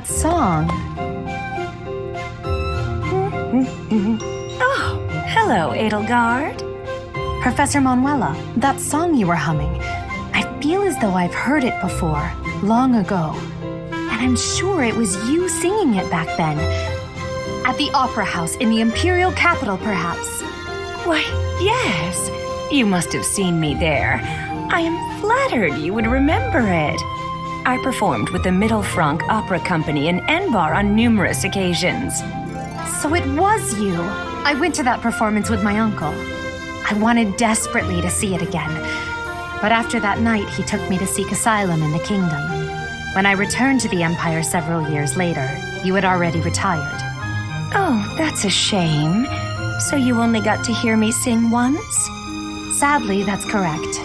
that song. Oh, hello, Edelgard. Professor Manuela, that song you were humming, I feel as though I've heard it before, long ago. And I'm sure it was you singing it back then. At the Opera House in the Imperial Capital, perhaps. Why, yes. You must have seen me there. I am flattered you would remember it. I performed with the Mittelfrank Opera Company in Enbar on numerous occasions. So it was you. I went to that performance with my uncle. I wanted desperately to see it again. But after that night, he took me to seek asylum in the kingdom. When I returned to the Empire several years later, you had already retired. Oh, that's a shame. So you only got to hear me sing once? Sadly, that's correct.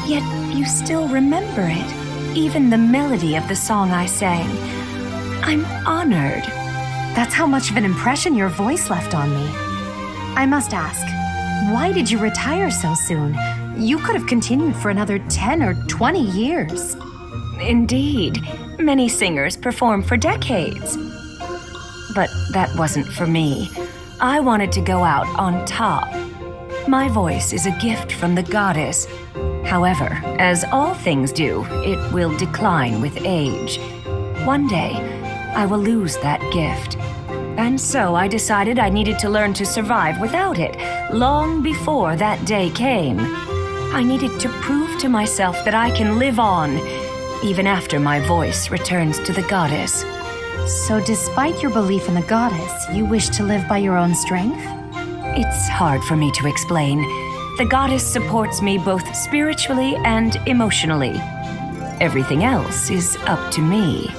Yet you still remember it, even the melody of the song I sang. I'm honored. That's how much of an impression your voice left on me. I must ask, why did you retire so soon? You could have continued for another 10 or 20 years. Indeed, many singers perform for decades. But that wasn't for me. I wanted to go out on top. My voice is a gift from the goddess. However, as all things do, it will decline with age. One day, I will lose that gift. And so I decided I needed to learn to survive without it, long before that day came. I needed to prove to myself that I can live on, even after my voice returns to the goddess. So despite your belief in the goddess, you wish to live by your own strength? It's hard for me to explain. The goddess supports me both spiritually and emotionally. Everything else is up to me.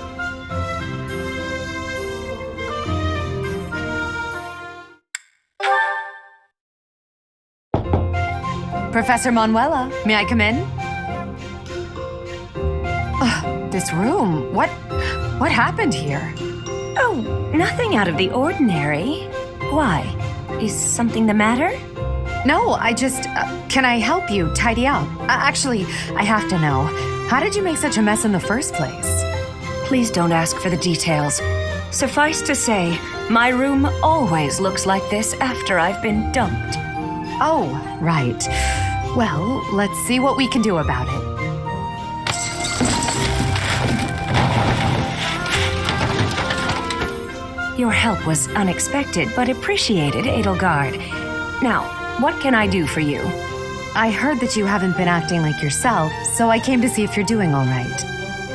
Professor Manuela, may I come in? This room, what happened here? Oh, nothing out of the ordinary. Why? Is something the matter? No, I just, can I help you tidy up? Actually, I have to know, how did you make such a mess in the first place? Please don't ask for the details. Suffice to say, my room always looks like this after I've been dumped. Oh, right. Well, let's see what we can do about it. Your help was unexpected, but appreciated, Edelgard. Now, what can I do for you? I heard that you haven't been acting like yourself, so I came to see if you're doing all right.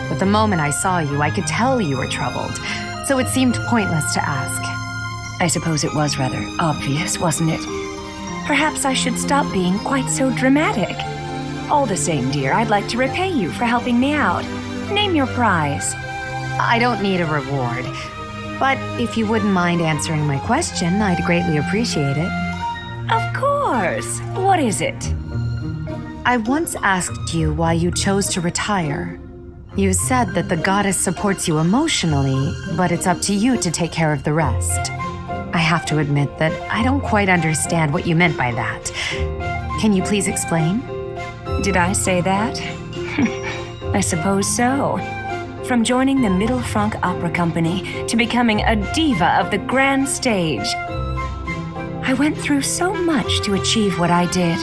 But the moment I saw you, I could tell you were troubled, so it seemed pointless to ask. I suppose it was rather obvious, wasn't it? Perhaps I should stop being quite so dramatic. All the same, dear, I'd like to repay you for helping me out. Name your prize. I don't need a reward. But if you wouldn't mind answering my question, I'd greatly appreciate it. Of course. What is it? I once asked you why you chose to retire. You said that the goddess supports you emotionally, but it's up to you to take care of the rest. I have to admit that I don't quite understand what you meant by that. Can you please explain? Did I say that? I suppose so. From joining the Mittelfrank Opera Company to becoming a diva of the grand stage. I went through so much to achieve what I did.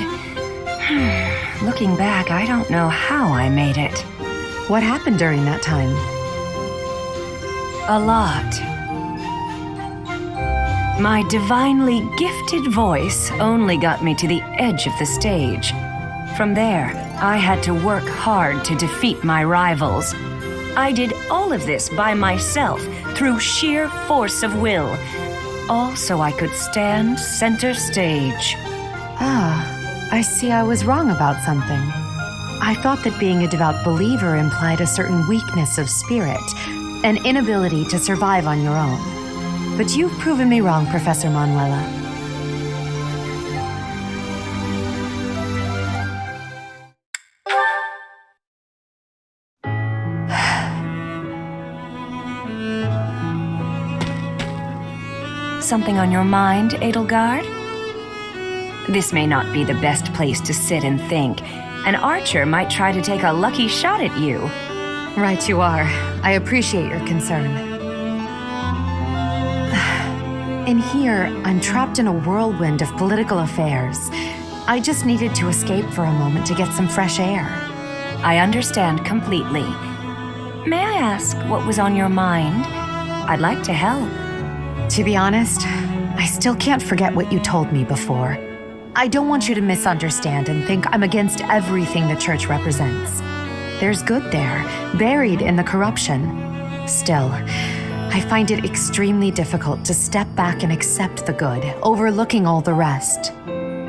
Looking back, I don't know how I made it. What happened during that time? A lot. My divinely gifted voice only got me to the edge of the stage. From there, I had to work hard to defeat my rivals. I did all of this by myself through sheer force of will, all so I could stand center stage. I see I was wrong about something. I thought that being a devout believer implied a certain weakness of spirit, an inability to survive on your own. But you've proven me wrong, Professor Manuela. Something on your mind, Edelgard? This may not be the best place to sit and think. An archer might try to take a lucky shot at you. Right you are. I appreciate your concern. In here, I'm trapped in a whirlwind of political affairs. I just needed to escape for a moment to get some fresh air. I understand completely. May I ask what was on your mind? I'd like to help. To be honest, I still can't forget what you told me before. I don't want you to misunderstand and think I'm against everything the church represents. There's good there, buried in the corruption. Still, I find it extremely difficult to step back and accept the good, overlooking all the rest.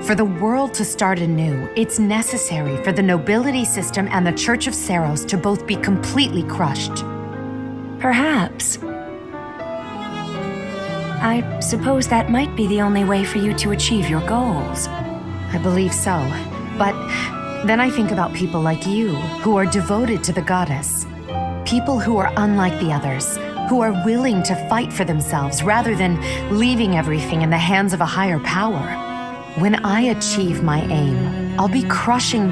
For the world to start anew, it's necessary for the nobility system and the Church of Seiros to both be completely crushed. Perhaps. I suppose that might be the only way for you to achieve your goals. I believe so, but then I think about people like you, who are devoted to the goddess. People who are unlike the others, who are willing to fight for themselves rather than leaving everything in the hands of a higher power. When I achieve my aim, I'll be crushing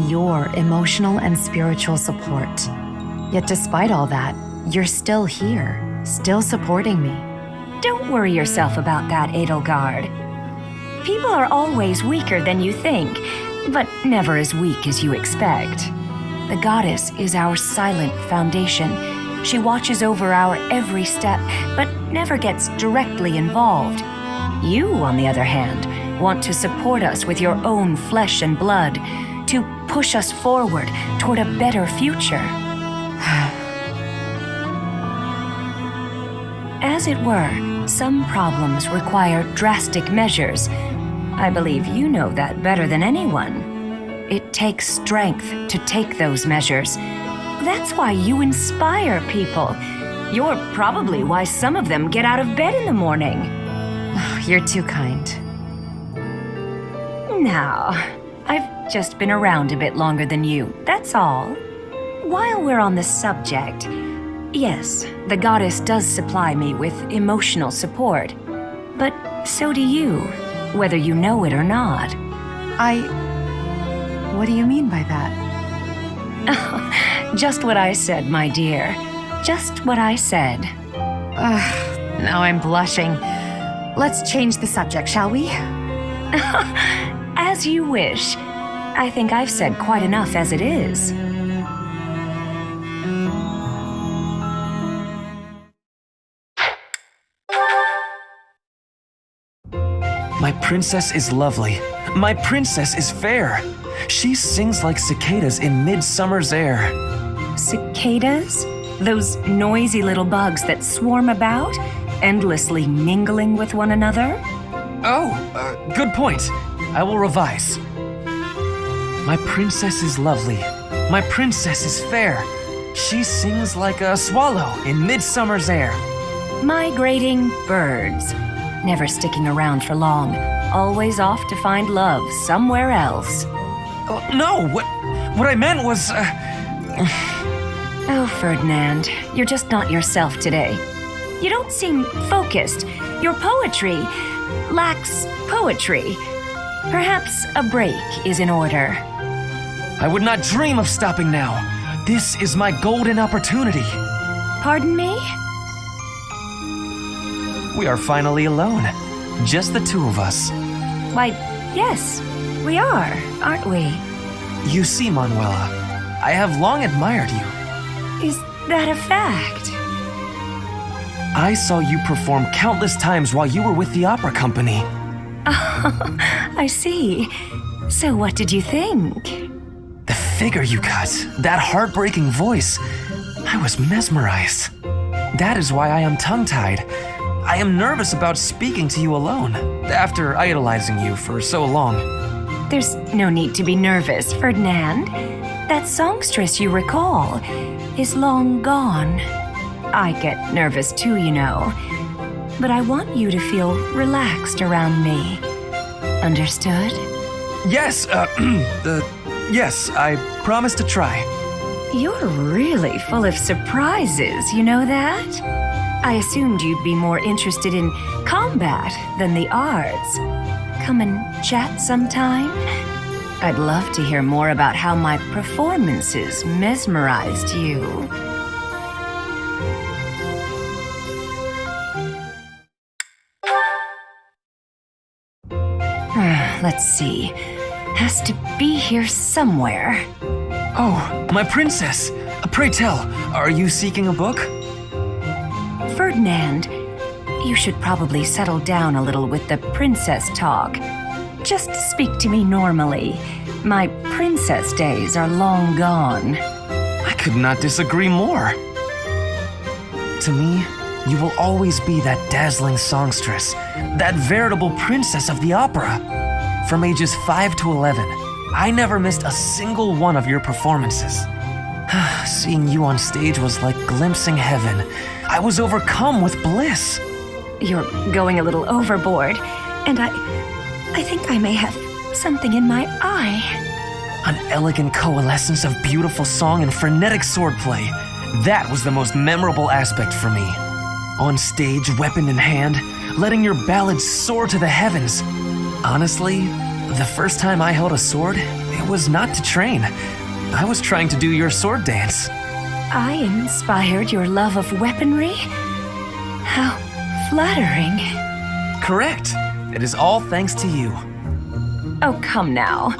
your emotional and spiritual support. Yet despite all that, you're still here, still supporting me. Don't worry yourself about that, Edelgard. People are always weaker than you think, but never as weak as you expect. The goddess is our silent foundation. She watches over our every step, but never gets directly involved. You, on the other hand, want to support us with your own flesh and blood, to push us forward toward a better future. As it were, some problems require drastic measures. I believe you know that better than anyone. It takes strength to take those measures. That's why you inspire people. You're probably why some of them get out of bed in the morning. You're too kind. Now, I've just been around a bit longer than you, that's all. While we're on the subject, yes, the goddess does supply me with emotional support. But so do you, whether you know it or not. What do you mean by that? Just what I said, my dear. Just what I said. Now I'm blushing. Let's change the subject, shall we? As you wish. I think I've said quite enough as it is. My princess is lovely. My princess is fair. She sings like cicadas in midsummer's air. Cicadas? Those noisy little bugs that swarm about, endlessly mingling with one another? Good point. I will revise. My princess is lovely. My princess is fair. She sings like a swallow in midsummer's air. Migrating birds. Never sticking around for long. Always off to find love somewhere else. No, what I meant was... Oh, Ferdinand, you're just not yourself today. You don't seem focused. Your poetry lacks poetry. Perhaps a break is in order. I would not dream of stopping now. This is my golden opportunity. Pardon me? We are finally alone. Just the two of us. Why, yes, we are, aren't we? You see, Manuela, I have long admired you. Is that a fact? I saw you perform countless times while you were with the opera company. Oh, I see. So what did you think? The figure you cut, that heartbreaking voice, I was mesmerized. That is why I am tongue-tied. I am nervous about speaking to you alone, after idolizing you for so long. There's no need to be nervous, Ferdinand. That songstress you recall is long gone. I get nervous too, you know. But I want you to feel relaxed around me. Understood? Yes, yes, I promise to try. You're really full of surprises, you know that? I assumed you'd be more interested in combat than the arts. Come and chat sometime? I'd love to hear more about how my performances mesmerized you. Let's see. Has to be here somewhere. Oh, my princess! Pray tell, are you seeking a book? Ferdinand, you should probably settle down a little with the princess talk. Just speak to me normally. My princess days are long gone. I could not disagree more. To me, you will always be that dazzling songstress, that veritable princess of the opera. From ages 5 to 11, I never missed a single one of your performances. Seeing you on stage was like glimpsing heaven. I was overcome with bliss. You're going a little overboard, and I think I may have something in my eye. An elegant coalescence of beautiful song and frenetic swordplay. That was the most memorable aspect for me. On stage, weapon in hand, letting your ballads soar to the heavens. Honestly, the first time I held a sword, it was not to train. I was trying to do your sword dance. I inspired your love of weaponry? How flattering. Correct. It is all thanks to you. Oh, come now.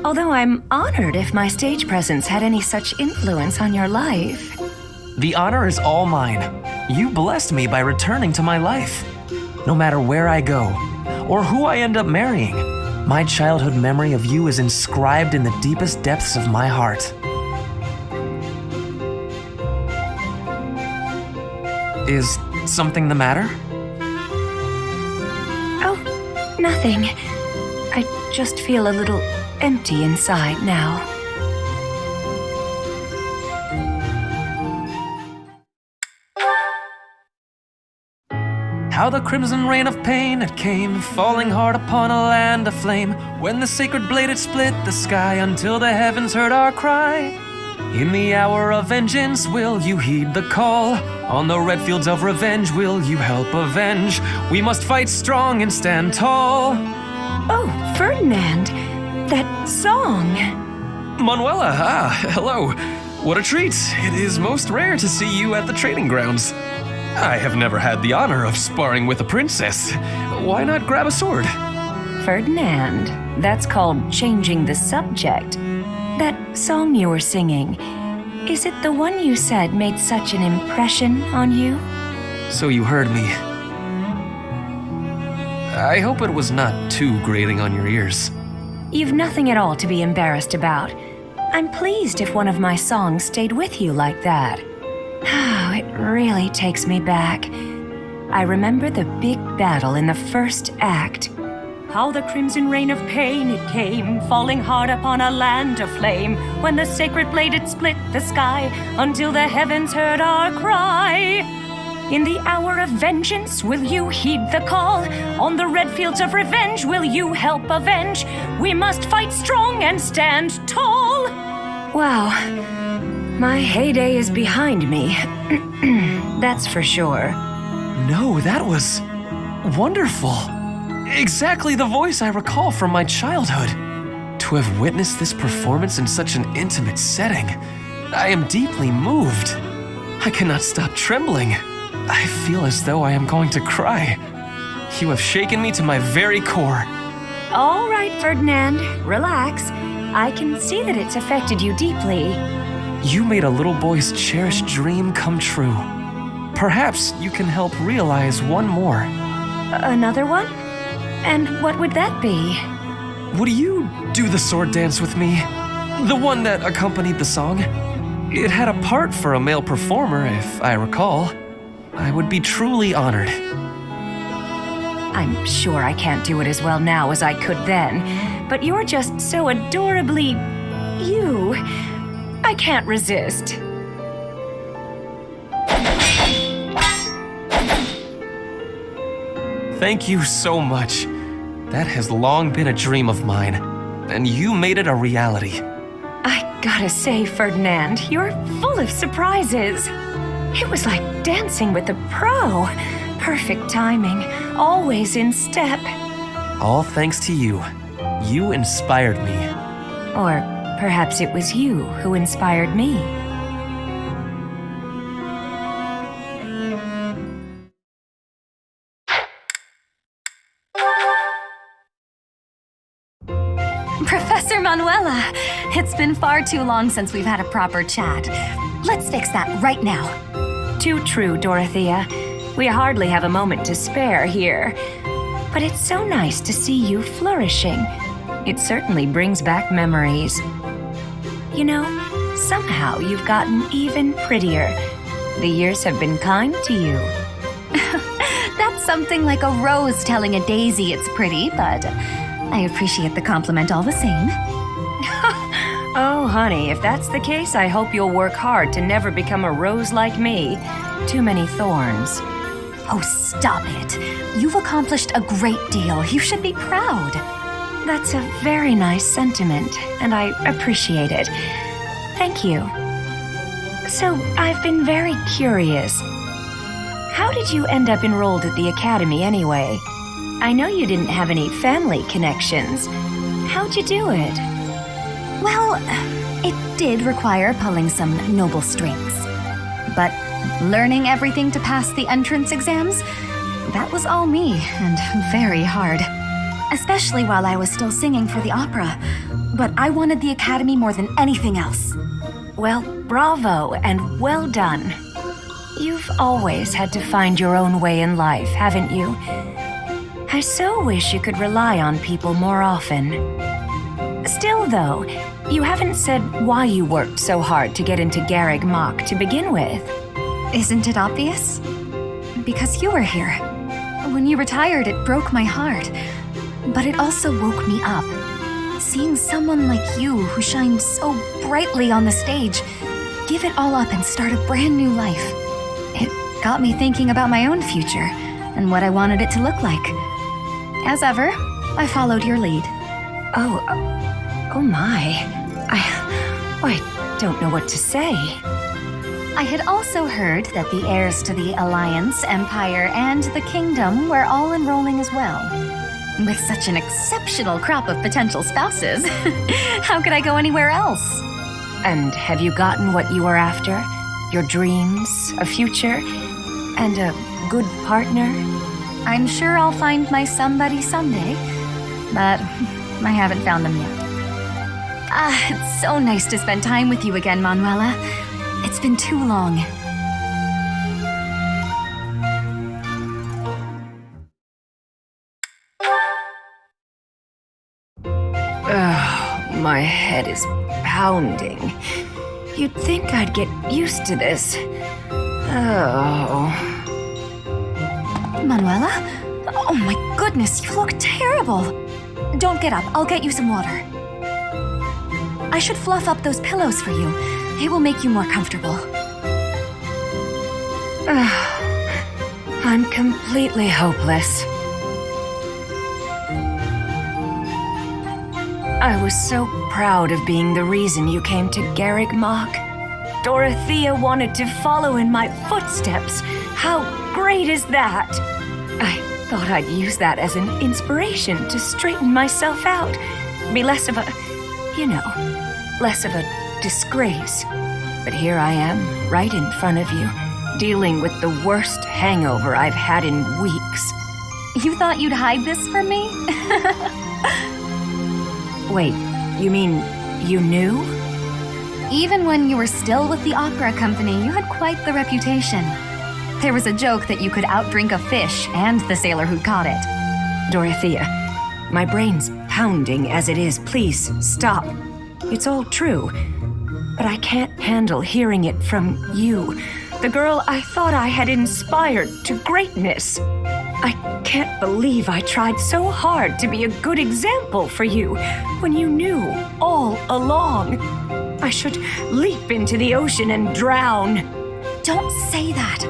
Although I'm honored if my stage presence had any such influence on your life. The honor is all mine. You blessed me by returning to my life. No matter where I go, or who I end up marrying, my childhood memory of you is inscribed in the deepest depths of my heart. Is something the matter? Oh, nothing. I just feel a little empty inside now. How the crimson rain of pain it came, falling hard upon a land aflame, when the sacred blade it split the sky until the heavens heard our cry. In the hour of vengeance will you heed the call? On the red fields of revenge will you help avenge? We must fight strong and stand tall. Oh, Ferdinand, that song. Manuela, hello. What a treat. It is most rare to see you at the training grounds. I have never had the honor of sparring with a princess. Why not grab a sword? Ferdinand, that's called changing the subject. That song you were singing, is it the one you said made such an impression on you? So you heard me. I hope it was not too grating on your ears. You've nothing at all to be embarrassed about. I'm pleased if one of my songs stayed with you like that. Oh, it really takes me back. I remember the big battle in the first act. How the crimson rain of pain it came, falling hard upon a land of flame, when the sacred blade it split the sky, until the heavens heard our cry. In the hour of vengeance will you heed the call? On the red fields of revenge will you help avenge? We must fight strong and stand tall. Wow. My heyday is behind me. That's for sure. No, that was wonderful. Exactly the voice I recall from my childhood. To have witnessed this performance in such an intimate setting, I am deeply moved. I cannot stop trembling. I feel as though I am going to cry. You have shaken me to my very core. All right, Ferdinand, relax. I can see that it's affected you deeply. You made a little boy's cherished dream come true. Perhaps you can help realize one more. Another one? And what would that be? Would you do the sword dance with me? The one that accompanied the song? It had a part for a male performer, if I recall. I would be truly honored. I'm sure I can't do it as well now as I could then, but you're just so adorably you. I can't resist. Thank you so much. That has long been a dream of mine, and you made it a reality. I gotta say, Ferdinand, you're full of surprises. It was like dancing with a pro. Perfect timing, always in step. All thanks to you. You inspired me. Or perhaps it was you who inspired me. Professor Manuela, it's been far too long since we've had a proper chat. Let's fix that right now. Too true, Dorothea. We hardly have a moment to spare here. But it's so nice to see you flourishing. It certainly brings back memories. You know, somehow you've gotten even prettier. The years have been kind to you. That's something like a rose telling a daisy it's pretty, but I appreciate the compliment all the same. Oh, honey, if that's the case, I hope you'll work hard to never become a rose like me. Too many thorns. Oh, stop it. You've accomplished a great deal. You should be proud. That's a very nice sentiment, and I appreciate it. Thank you. So, I've been very curious. How did you end up enrolled at the academy anyway? I know you didn't have any family connections. How'd you do it? Well, it did require pulling some noble strings. But learning everything to pass the entrance exams, that was all me, and very hard. Especially while I was still singing for the opera. But I wanted the academy more than anything else. Well, bravo and well done. You've always had to find your own way in life, haven't you? I so wish you could rely on people more often. Still, though, you haven't said why you worked so hard to get into Garreg Mach to begin with. Isn't it obvious? Because you were here. When you retired, it broke my heart. But it also woke me up. Seeing someone like you who shined so brightly on the stage, give it all up and start a brand new life. It got me thinking about my own future and what I wanted it to look like. As ever, I followed your lead. Oh my. I don't know what to say. I had also heard that the heirs to the Alliance, Empire, and the Kingdom were all enrolling as well. With such an exceptional crop of potential spouses, how could I go anywhere else? And have you gotten what you were after? Your dreams, a future, and a good partner? I'm sure I'll find my somebody someday, but I haven't found them yet. It's so nice to spend time with you again, Manuela. It's been too long. My head is pounding. You'd think I'd get used to this. Oh. Manuela? Oh my goodness, you look terrible. Don't get up, I'll get you some water. I should fluff up those pillows for you. It will make you more comfortable. I'm completely hopeless. I was so proud of being the reason you came to Garreg Mach. Dorothea wanted to follow in my footsteps. How great is that? I thought I'd use that as an inspiration to straighten myself out. Be less of a, less of a disgrace. But here I am, right in front of you, dealing with the worst hangover I've had in weeks. You thought you'd hide this from me? Wait, you mean you knew? Even when you were still with the opera company, you had quite the reputation. There was a joke that you could outdrink a fish and the sailor who caught it. Dorothea, my brain's pounding as it is. Please, stop. It's all true. But I can't handle hearing it from you, the girl I thought I had inspired to greatness. I can't believe I tried so hard to be a good example for you when you knew all along. I should leap into the ocean and drown. Don't say that.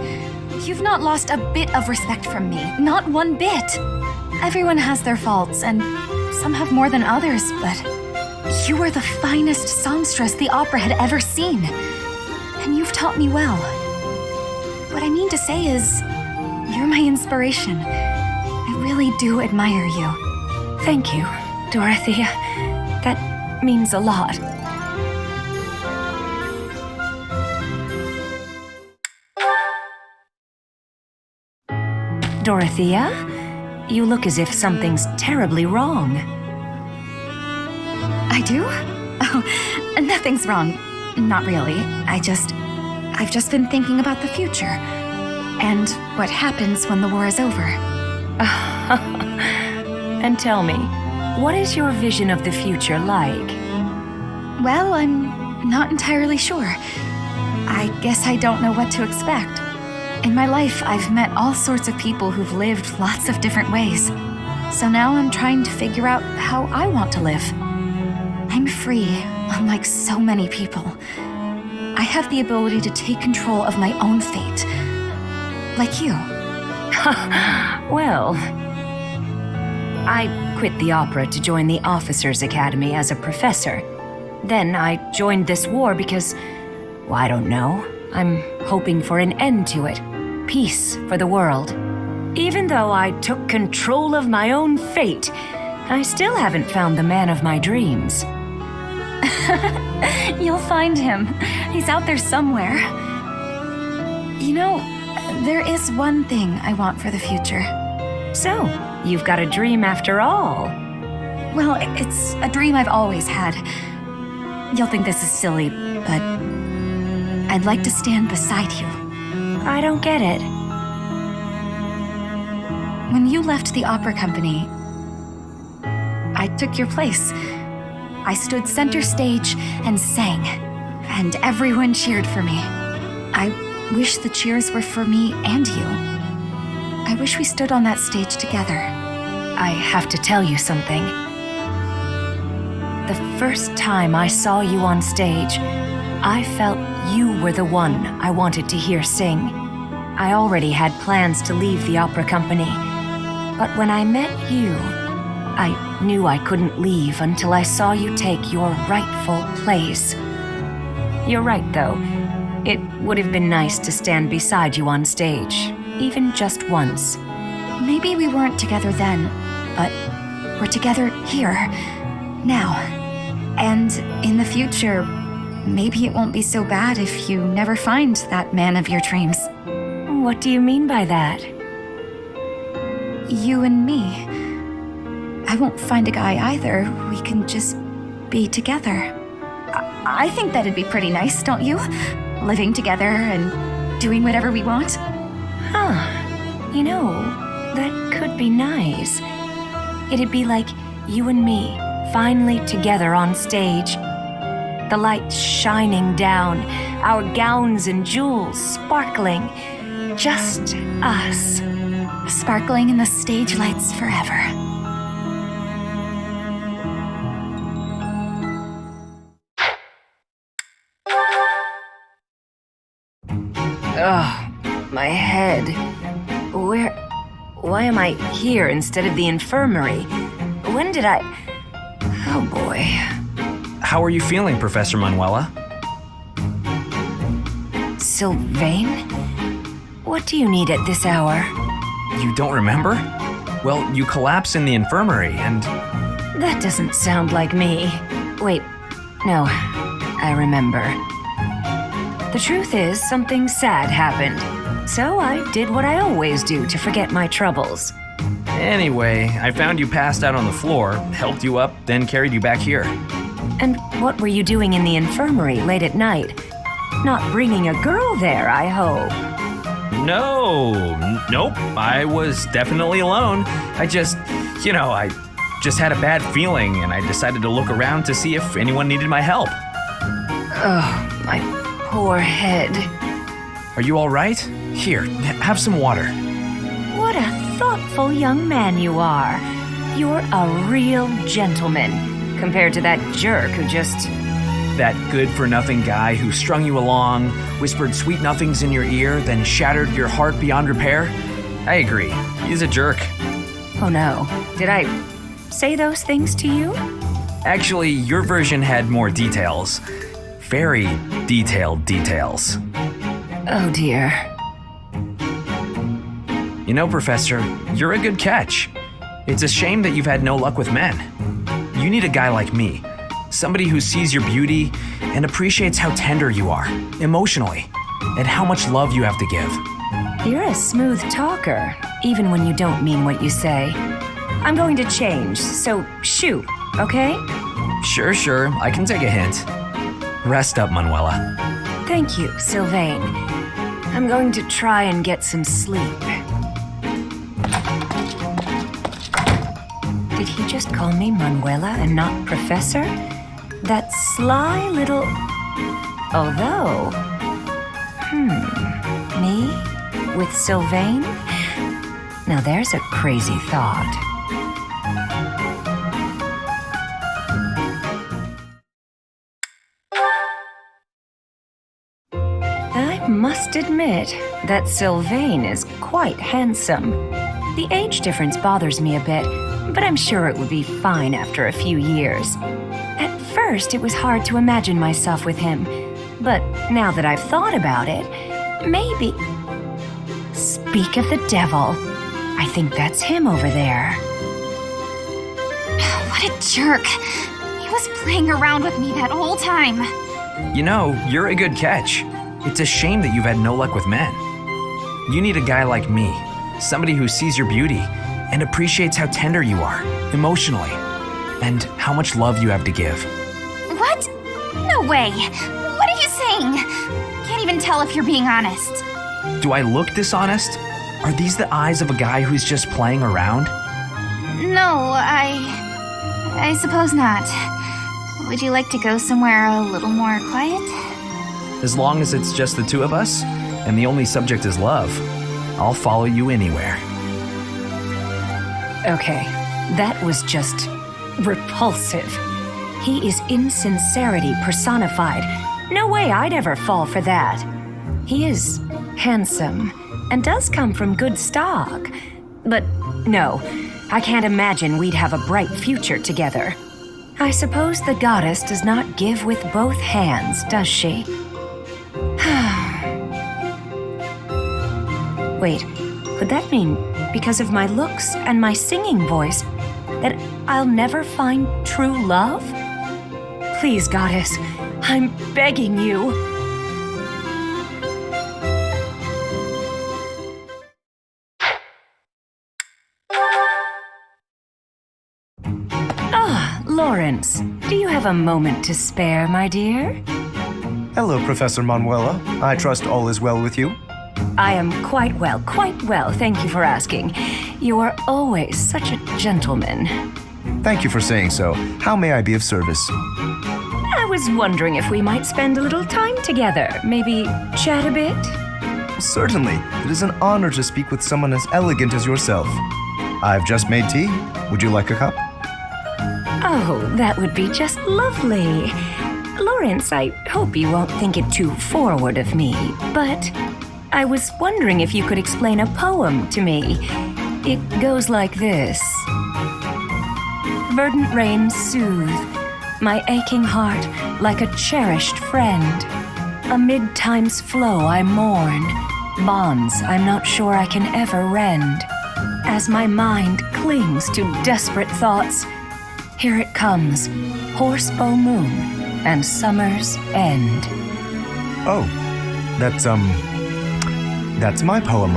You've not lost a bit of respect from me, not one bit. Everyone has their faults, and some have more than others, but you are the finest songstress the opera had ever seen. And you've taught me well. What I mean to say is, you're my inspiration. I really do admire you. Thank you, Dorothea. That means a lot. Dorothea, you look as if something's terribly wrong. I do? Oh, nothing's wrong. Not really. I've just been thinking about the future. And what happens when the war is over. And tell me, what is your vision of the future like? Well, I'm not entirely sure. I guess I don't know what to expect. In my life, I've met all sorts of people who've lived lots of different ways. So now I'm trying to figure out how I want to live. I'm free, unlike so many people. I have the ability to take control of my own fate. Like you. Well, I quit the opera to join the Officers' Academy as a professor. Then I joined this war because, well, I don't know. I'm hoping for an end to it. Peace for the world. Even though I took control of my own fate, I still haven't found the man of my dreams. You'll find him. He's out there somewhere. You know, there is one thing I want for the future. So, you've got a dream after all. Well, it's a dream I've always had. You'll think this is silly, but I'd like to stand beside you. I don't get it. When you left the opera company, I took your place. I stood center stage and sang, and everyone cheered for me. I wish the cheers were for me and you. I wish we stood on that stage together. I have to tell you something. The first time I saw you on stage, I felt you were the one I wanted to hear sing. I already had plans to leave the opera company, but when I met you, I knew I couldn't leave until I saw you take your rightful place. You're right, though. It would have been nice to stand beside you on stage, even just once. Maybe we weren't together then, but we're together here, now. And in the future, maybe it won't be so bad if you never find that man of your dreams. What do you mean by that? You and me. I won't find a guy either. We can just be together. I think that'd be pretty nice, don't you? Living together and doing whatever we want. Huh. You know, that could be nice. It'd be like you and me, finally together on stage. The lights shining down, our gowns and jewels sparkling. Just us. Sparkling in the stage lights forever. Ugh, my head. Why am I here instead of the infirmary? When did I... Oh boy. How are you feeling, Professor Manuela? Sylvain? What do you need at this hour? You don't remember? Well, you collapsed in the infirmary and... That doesn't sound like me. Wait, no, I remember. The truth is, something sad happened. So I did what I always do to forget my troubles. Anyway, I found you passed out on the floor, helped you up, then carried you back here. And what were you doing in the infirmary late at night? Not bringing a girl there, I hope. Nope, I was definitely alone. I just had a bad feeling and I decided to look around to see if anyone needed my help. Oh, my poor head. Are you all right? Here, have some water. What a thoughtful young man you are. You're a real gentleman, compared to that jerk who just... That good-for-nothing guy who strung you along, whispered sweet nothings in your ear, then shattered your heart beyond repair? I agree. He's a jerk. Oh no. Did I say those things to you? Actually, your version had more details. Very detailed details. Oh dear. You know, Professor, you're a good catch. It's a shame that you've had no luck with men. You need a guy like me. Somebody who sees your beauty and appreciates how tender you are, emotionally, and how much love you have to give. You're a smooth talker, even when you don't mean what you say. I'm going to change, so shoot, okay? Sure, I can take a hint. Rest up, Manuela. Thank you, Sylvain. I'm going to try and get some sleep. Did he just call me Manuela and not Professor? That sly little... Although... Me? With Sylvain? Now there's a crazy thought. I must admit that Sylvain is quite handsome. The age difference bothers me a bit, but I'm sure it would be fine after a few years. At first, it was hard to imagine myself with him, but now that I've thought about it, maybe... Speak of the devil. I think that's him over there. What a jerk. He was playing around with me that whole time. You know, you're a good catch. It's a shame that you've had no luck with men. You need a guy like me, somebody who sees your beauty and appreciates how tender you are, emotionally, and how much love you have to give. What? No way. What are you saying? Can't even tell if you're being honest. Do I look dishonest? Are these the eyes of a guy who's just playing around? No, I suppose not. Would you like to go somewhere a little more quiet? As long as it's just the two of us, and the only subject is love, I'll follow you anywhere. Okay, that was just repulsive. He is insincerity personified. No way I'd ever fall for that. He is handsome and does come from good stock. But no, I can't imagine we'd have a bright future together. I suppose the goddess does not give with both hands, does she? Wait, could that mean because of my looks and my singing voice that I'll never find true love? Please, goddess, I'm begging you. Lorenz, do you have a moment to spare, my dear? Hello, Professor Manuela. I trust all is well with you. I am quite well, thank you for asking. You are always such a gentleman. Thank you for saying so. How may I be of service? I was wondering if we might spend a little time together, maybe chat a bit? Certainly. It is an honor to speak with someone as elegant as yourself. I've just made tea. Would you like a cup? Oh, that would be just lovely. Lorenz, I hope you won't think it too forward of me, but I was wondering if you could explain a poem to me. It goes like this. Verdant rains soothe my aching heart like a cherished friend. Amid time's flow I mourn, bonds I'm not sure I can ever rend. As my mind clings to desperate thoughts, here it comes, horsebow moon and summer's end. Oh, that's my poem.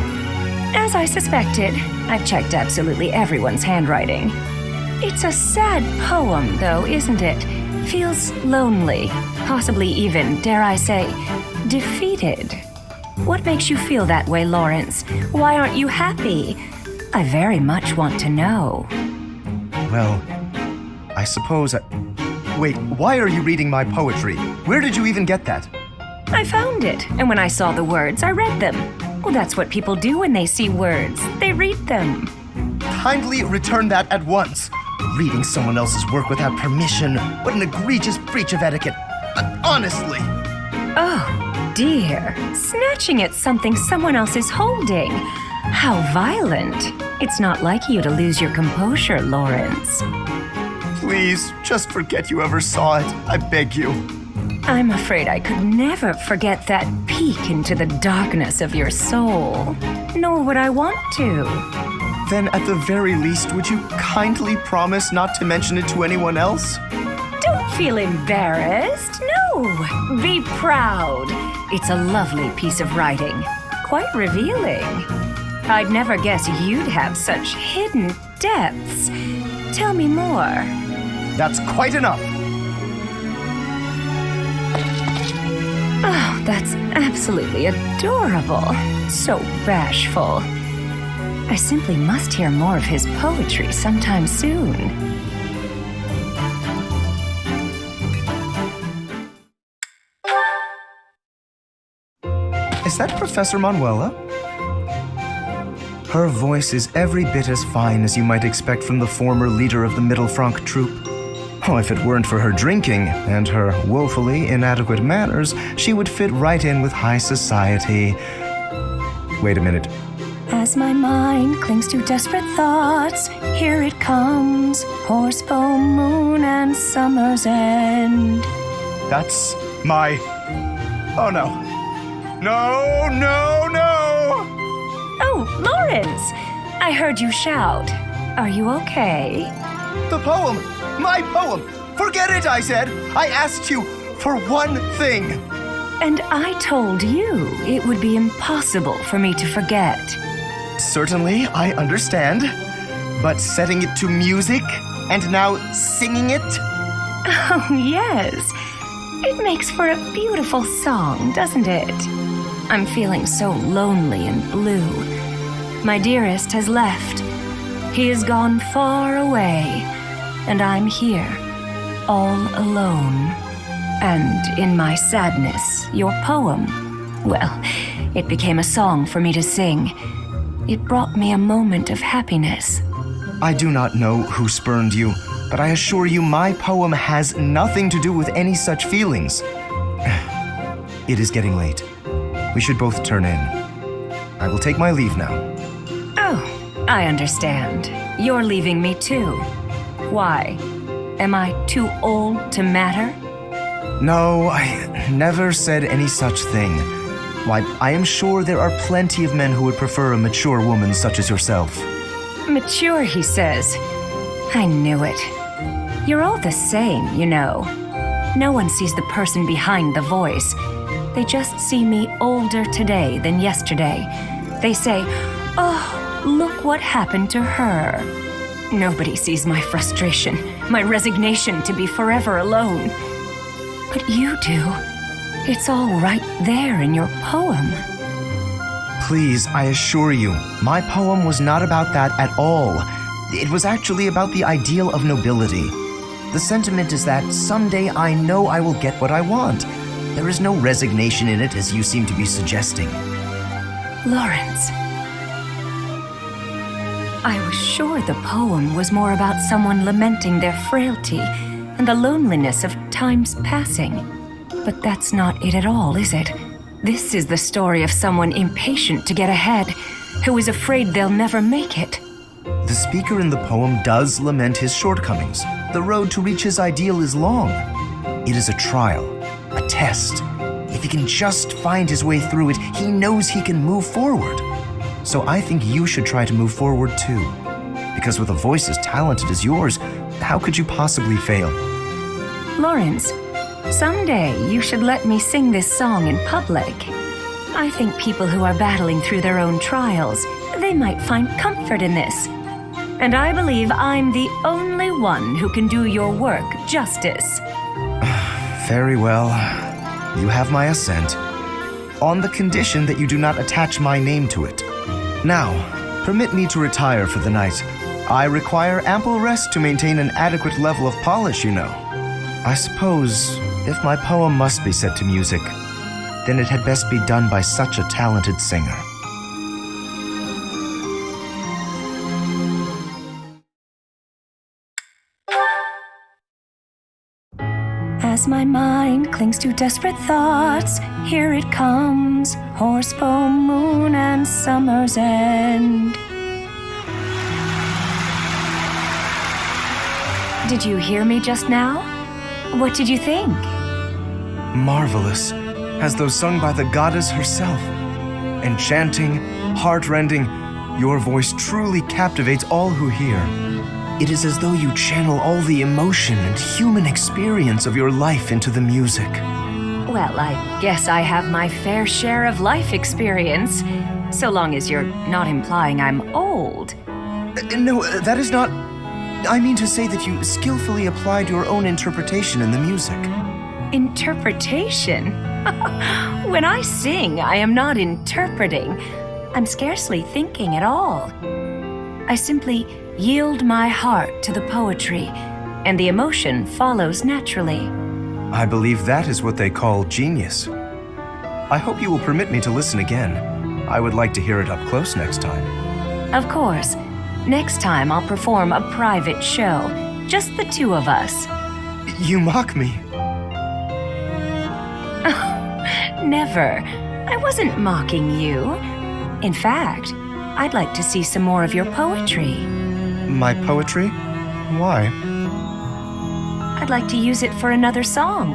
As I suspected, I've checked absolutely everyone's handwriting. It's a sad poem, though, isn't it? Feels lonely, possibly even, dare I say, defeated. What makes you feel that way, Lorenz? Why aren't you happy? I very much want to know. Well, I suppose Wait, why are you reading my poetry? Where did you even get that? I found it, and when I saw the words, I read them. Well, that's what people do when they see words. They read them. Kindly return that at once. Reading someone else's work without permission. What an egregious breach of etiquette. Honestly. Oh, dear. Snatching at something someone else is holding. How violent. It's not like you to lose your composure, Lorenz. Please, just forget you ever saw it. I beg you. I'm afraid I could never forget that peek into the darkness of your soul. Nor would I want to. Then at the very least, would you kindly promise not to mention it to anyone else? Don't feel embarrassed. No, be proud. It's a lovely piece of writing. Quite revealing. I'd never guess you'd have such hidden depths. Tell me more. That's quite enough. Oh, that's absolutely adorable. So bashful. I simply must hear more of his poetry sometime soon. Is that Professor Manuela? Her voice is every bit as fine as you might expect from the former leader of the Middle Franc troop. Oh, if it weren't for her drinking and her woefully inadequate manners, she would fit right in with high society. Wait a minute. As my mind clings to desperate thoughts, here it comes, horse-bow, moon, and summer's end. That's my... Oh no. No, no, no! Oh, Lorenz! I heard you shout. Are you okay? The poem! My poem! Forget it, I said! I asked you for one thing! And I told you it would be impossible for me to forget. Certainly, I understand. But setting it to music and now singing it? Oh, yes. It makes for a beautiful song, doesn't it? I'm feeling so lonely and blue. My dearest has left. He has gone far away, and I'm here, all alone. And in my sadness, your poem, well, it became a song for me to sing. It brought me a moment of happiness. I do not know who spurned you, but I assure you my poem has nothing to do with any such feelings. It is getting late. We should both turn in. I will take my leave now. Oh, I understand. You're leaving me too. Why? Am I too old to matter? No, I never said any such thing. Why, I am sure there are plenty of men who would prefer a mature woman such as yourself. Mature, he says. I knew it. You're all the same, you know. No one sees the person behind the voice. They just see me older today than yesterday. They say, oh, look what happened to her. Nobody sees my frustration, my resignation to be forever alone. But you do. It's all right there in your poem. Please, I assure you, my poem was not about that at all. It was actually about the ideal of nobility. The sentiment is that someday I know I will get what I want. There is no resignation in it, as you seem to be suggesting. Lorenz. I was sure the poem was more about someone lamenting their frailty and the loneliness of time's passing. But that's not it at all, is it? This is the story of someone impatient to get ahead, who is afraid they'll never make it. The speaker in the poem does lament his shortcomings. The road to reach his ideal is long. It is a trial, a test. If he can just find his way through it, he knows he can move forward. So I think you should try to move forward too. Because with a voice as talented as yours, how could you possibly fail? Lorenz, someday you should let me sing this song in public. I think people who are battling through their own trials, they might find comfort in this. And I believe I'm the only one who can do your work justice. Very well. You have my assent. On the condition that you do not attach my name to it. Now, permit me to retire for the night. I require ample rest to maintain an adequate level of polish, you know. I suppose, if my poem must be set to music, then it had best be done by such a talented singer. As my mind clings to desperate thoughts, here it comes, horse-bow, moon, and summer's end. Did you hear me just now? What did you think? Marvelous, as though sung by the goddess herself. Enchanting, heartrending, Your voice truly captivates all who hear. It is as though you channel all the emotion and human experience of your life into the music. Well, I guess I have my fair share of life experience, so long as you're not implying I'm old. No, that is not... I mean to say that you skillfully applied your own interpretation in the music. Interpretation? When I sing, I am not interpreting. I'm scarcely thinking at all. I simply yield my heart to the poetry, and the emotion follows naturally. I believe that is what they call genius. I hope you will permit me to listen again. I would like to hear it up close next time. Of course. Next time I'll perform a private show. Just the two of us. You mock me. Never. I wasn't mocking you. In fact, I'd like to see some more of your poetry. My poetry? Why? I'd like to use it for another song.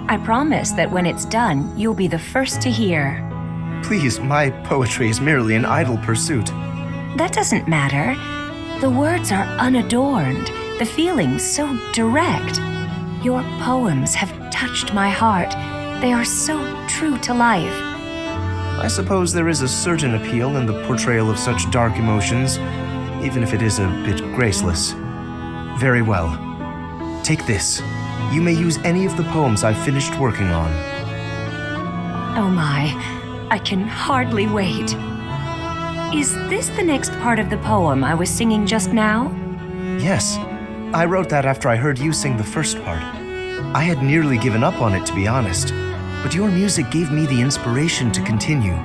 I promise that when it's done, you'll be the first to hear. Please, my poetry is merely an idle pursuit. That doesn't matter. The words are unadorned, the feelings so direct. Your poems have touched my heart. They are so true to life. I suppose there is a certain appeal in the portrayal of such dark emotions, even if it is a bit graceless. Very well. Take this. You may use any of the poems I've finished working on. Oh my, I can hardly wait. Is this the next part of the poem I was singing just now? Yes. I wrote that after I heard you sing the first part. I had nearly given up on it, to be honest, but your music gave me the inspiration to continue.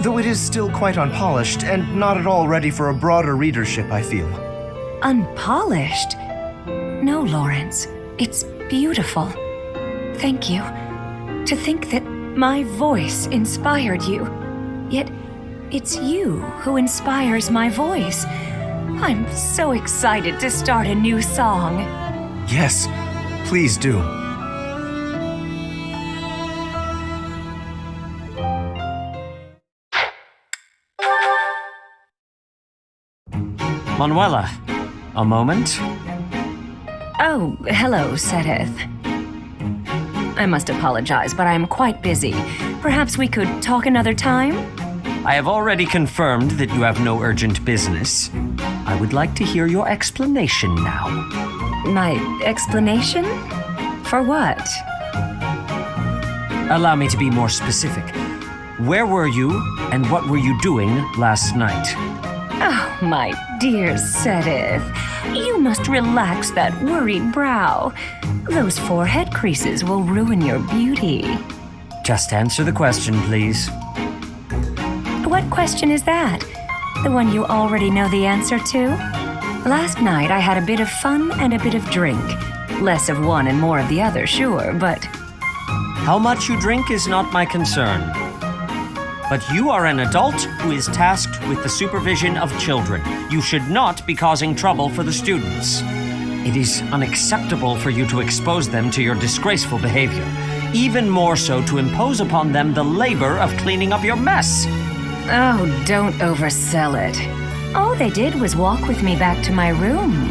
Though it is still quite unpolished and not at all ready for a broader readership, I feel. Unpolished? No, Lorenz. It's beautiful. Thank you. To think that my voice inspired you, yet it's you who inspires my voice. I'm so excited to start a new song. Yes, please do. Manuela, a moment? Oh, hello, Seteth. I must apologize, but I am quite busy. Perhaps we could talk another time? I have already confirmed that you have no urgent business. I would like to hear your explanation now. My explanation? For what? Allow me to be more specific. Where were you, and what were you doing last night? Oh, my dear Seteth. You must relax that worried brow. Those forehead creases will ruin your beauty. Just answer the question, please. What question is that? The one you already know the answer to? Last night I had a bit of fun and a bit of drink. Less of one and more of the other, sure, but... How much you drink is not my concern. But you are an adult who is tasked with the supervision of children. You should not be causing trouble for the students. It is unacceptable for you to expose them to your disgraceful behavior. Even more so to impose upon them the labor of cleaning up your mess. Oh, don't oversell it. All they did was walk with me back to my room.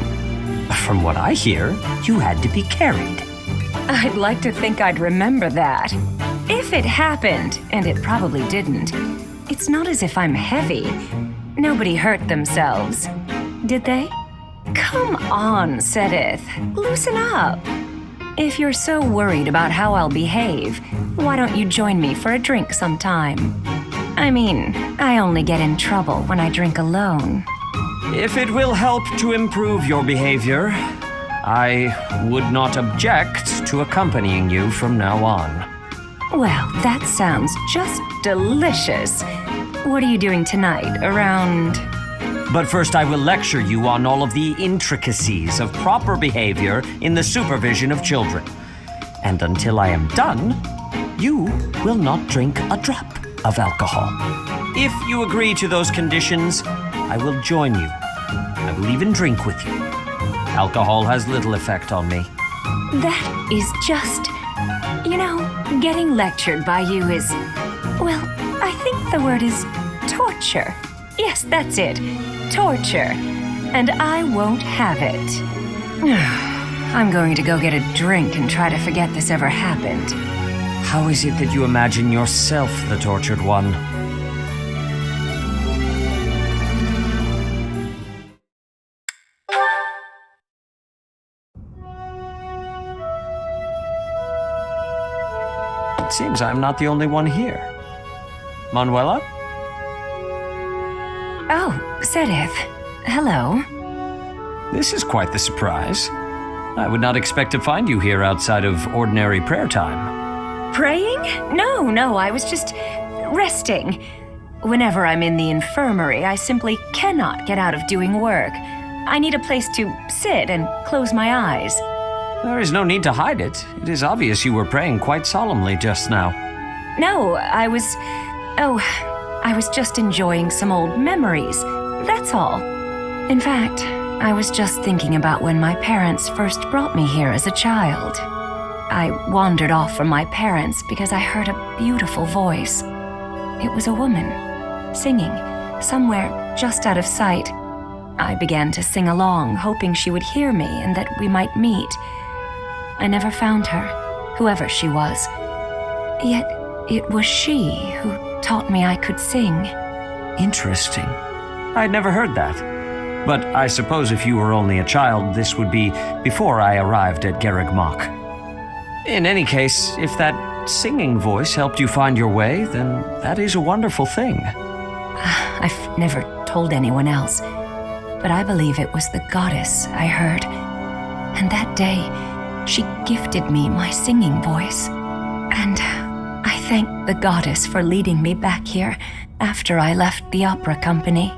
From what I hear, you had to be carried. I'd like to think I'd remember that. If it happened, and it probably didn't, it's not as if I'm heavy. Nobody hurt themselves. Did they? Come on, Seteth. Loosen up. If you're so worried about how I'll behave, why don't you join me for a drink sometime? I mean, I only get in trouble when I drink alone. If it will help to improve your behavior, I would not object to accompanying you from now on. Well, that sounds just delicious. What are you doing tonight, around... But first I will lecture you on all of the intricacies of proper behavior in the supervision of children. And until I am done, you will not drink a drop of alcohol. If you agree to those conditions, I will join you. I will even drink with you. Alcohol has little effect on me. That is just... You know, getting lectured by you is... Well, I think the word is torture. Yes, that's it. Torture. And I won't have it. I'm going to go get a drink and try to forget this ever happened. How is it that you imagine yourself the tortured one? It seems I'm not the only one here. Manuela? Oh, Seteth. Hello. This is quite the surprise. I would not expect to find you here outside of ordinary prayer time. Praying? No, I was just resting. Whenever I'm in the infirmary, I simply cannot get out of doing work. I need a place to sit and close my eyes. There is no need to hide it. It is obvious you were praying quite solemnly just now. No, I was just enjoying some old memories. That's all. In fact, I was just thinking about when my parents first brought me here as a child. I wandered off from my parents because I heard a beautiful voice. It was a woman, singing, somewhere just out of sight. I began to sing along, hoping she would hear me and that we might meet. I never found her, whoever she was. Yet it was she who taught me I could sing. Interesting. I'd never heard that. But I suppose if you were only a child, this would be before I arrived at Garreg-Mach. In any case, if that singing voice helped you find your way, then that is a wonderful thing. I've never told anyone else, but I believe it was the goddess I heard. And that day, she gifted me my singing voice. And I thank the goddess for leading me back here after I left the opera company.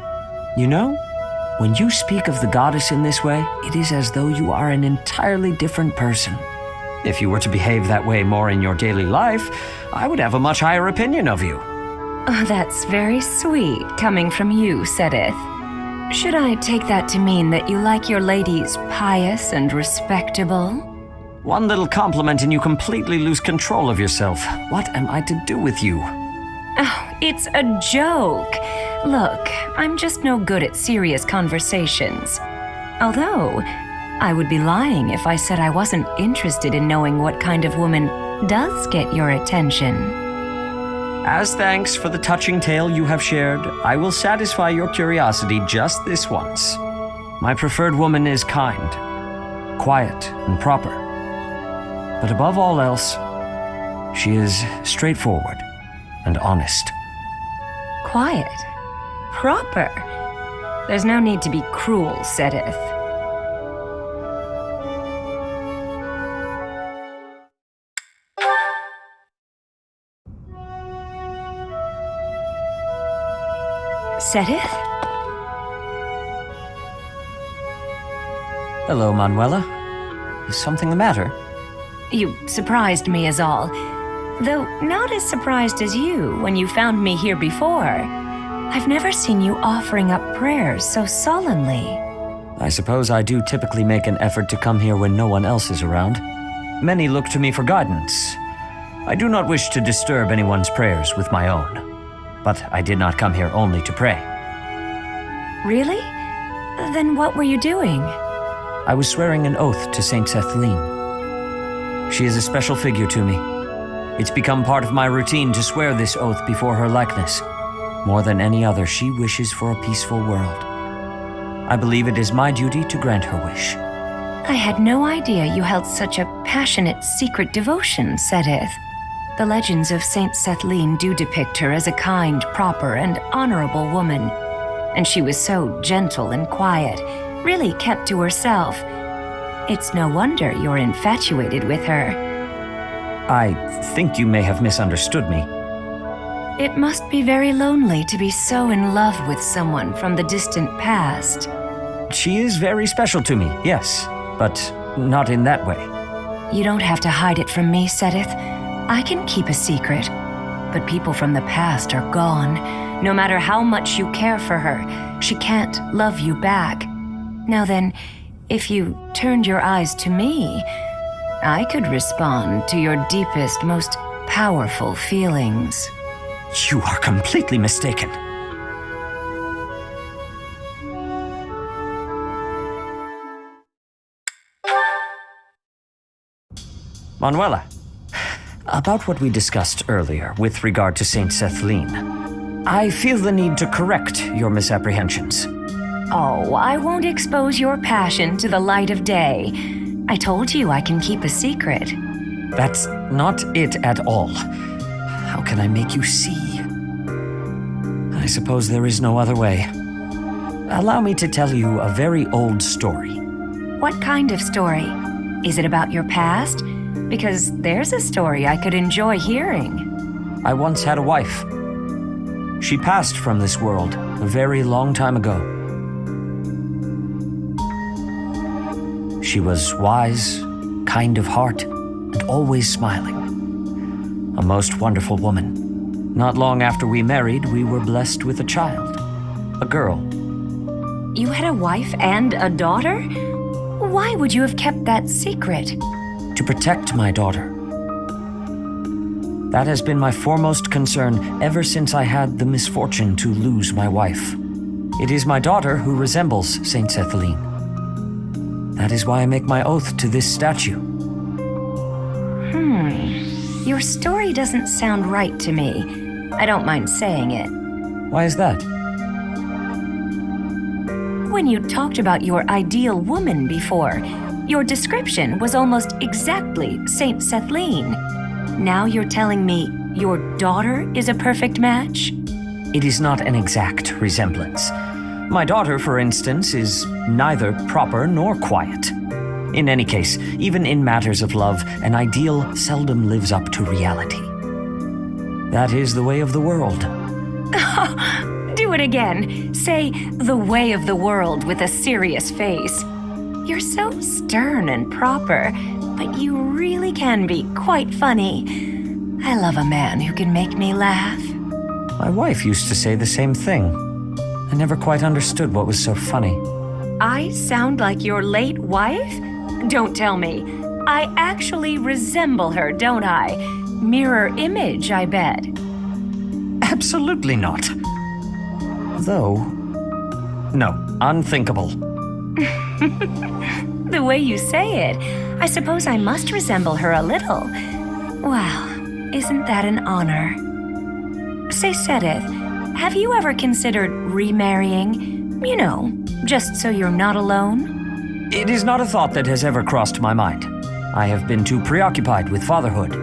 You know, when you speak of the goddess in this way, it is as though you are an entirely different person. If you were to behave that way more in your daily life, I would have a much higher opinion of you. Oh, that's very sweet, coming from you, Seteth. Should I take that to mean that you like your ladies pious and respectable? One little compliment and you completely lose control of yourself. What am I to do with you? Oh, it's a joke. Look, I'm just no good at serious conversations. Although, I would be lying if I said I wasn't interested in knowing what kind of woman does get your attention. As thanks for the touching tale you have shared, I will satisfy your curiosity just this once. My preferred woman is kind, quiet, and proper. But above all else, she is straightforward and honest. Quiet? Proper? There's no need to be cruel, Seteth. Seteth? Hello, Manuela. Is something the matter? You surprised me is all. Though not as surprised as you when you found me here before. I've never seen you offering up prayers so solemnly. I suppose I do typically make an effort to come here when no one else is around. Many look to me for guidance. I do not wish to disturb anyone's prayers with my own. But I did not come here only to pray. Really? Then what were you doing? I was swearing an oath to Saint Seteth. She is a special figure to me. It's become part of my routine to swear this oath before her likeness. More than any other, she wishes for a peaceful world. I believe it is my duty to grant her wish. I had no idea you held such a passionate secret devotion, Seteth. The legends of Saint Seteth do depict her as a kind, proper, and honorable woman. And she was so gentle and quiet, really kept to herself. It's no wonder you're infatuated with her. I think you may have misunderstood me. It must be very lonely to be so in love with someone from the distant past. She is very special to me, yes, but not in that way. You don't have to hide it from me, Seteth. I can keep a secret. But people from the past are gone. No matter how much you care for her, she can't love you back. Now then, if you turned your eyes to me, I could respond to your deepest, most powerful feelings. You are completely mistaken. Manuela, about what we discussed earlier with regard to Saint Seteth, I feel the need to correct your misapprehensions. Oh, I won't expose your passion to the light of day. I told you I can keep a secret. That's not it at all. How can I make you see? I suppose there is no other way. Allow me to tell you a very old story. What kind of story? Is it about your past? Because there's a story I could enjoy hearing. I once had a wife. She passed from this world a very long time ago. She was wise, kind of heart, and always smiling. A most wonderful woman. Not long after we married, we were blessed with a child. A girl. You had a wife and a daughter? Why would you have kept that secret? To protect my daughter. That has been my foremost concern ever since I had the misfortune to lose my wife. It is my daughter who resembles Saint Seteth. That is why I make my oath to this statue. Your story doesn't sound right to me. I don't mind saying it. Why is that? When you talked about your ideal woman before, your description was almost exactly Saint Seteth. Now you're telling me your daughter is a perfect match? It is not an exact resemblance. My daughter, for instance, is neither proper nor quiet. In any case, even in matters of love, an ideal seldom lives up to reality. That is the way of the world. Do it again. Say, the way of the world with a serious face. You're so stern and proper, but you really can be quite funny. I love a man who can make me laugh. My wife used to say the same thing. I never quite understood what was so funny. I sound like your late wife? Don't tell me. I actually resemble her, don't I? Mirror image, I bet. Absolutely not. Though, no, unthinkable. The way you say it, I suppose I must resemble her a little. Well, isn't that an honor? Say, Seteth, have you ever considered remarrying? You know, just so you're not alone? It is not a thought that has ever crossed my mind. I have been too preoccupied with fatherhood.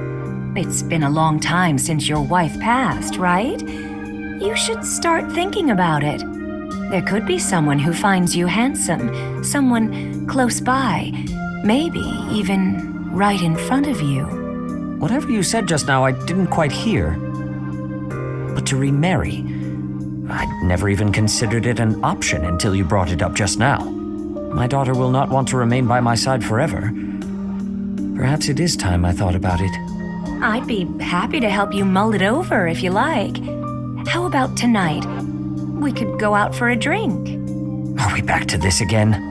It's been a long time since your wife passed, right? You should start thinking about it. There could be someone who finds you handsome, someone close by, maybe even right in front of you. Whatever you said just now, I didn't quite hear. But to remarry, I'd never even considered it an option until you brought it up just now. My daughter will not want to remain by my side forever. Perhaps it is time I thought about it. I'd be happy to help you mull it over if you like. How about tonight? We could go out for a drink. Are we back to this again?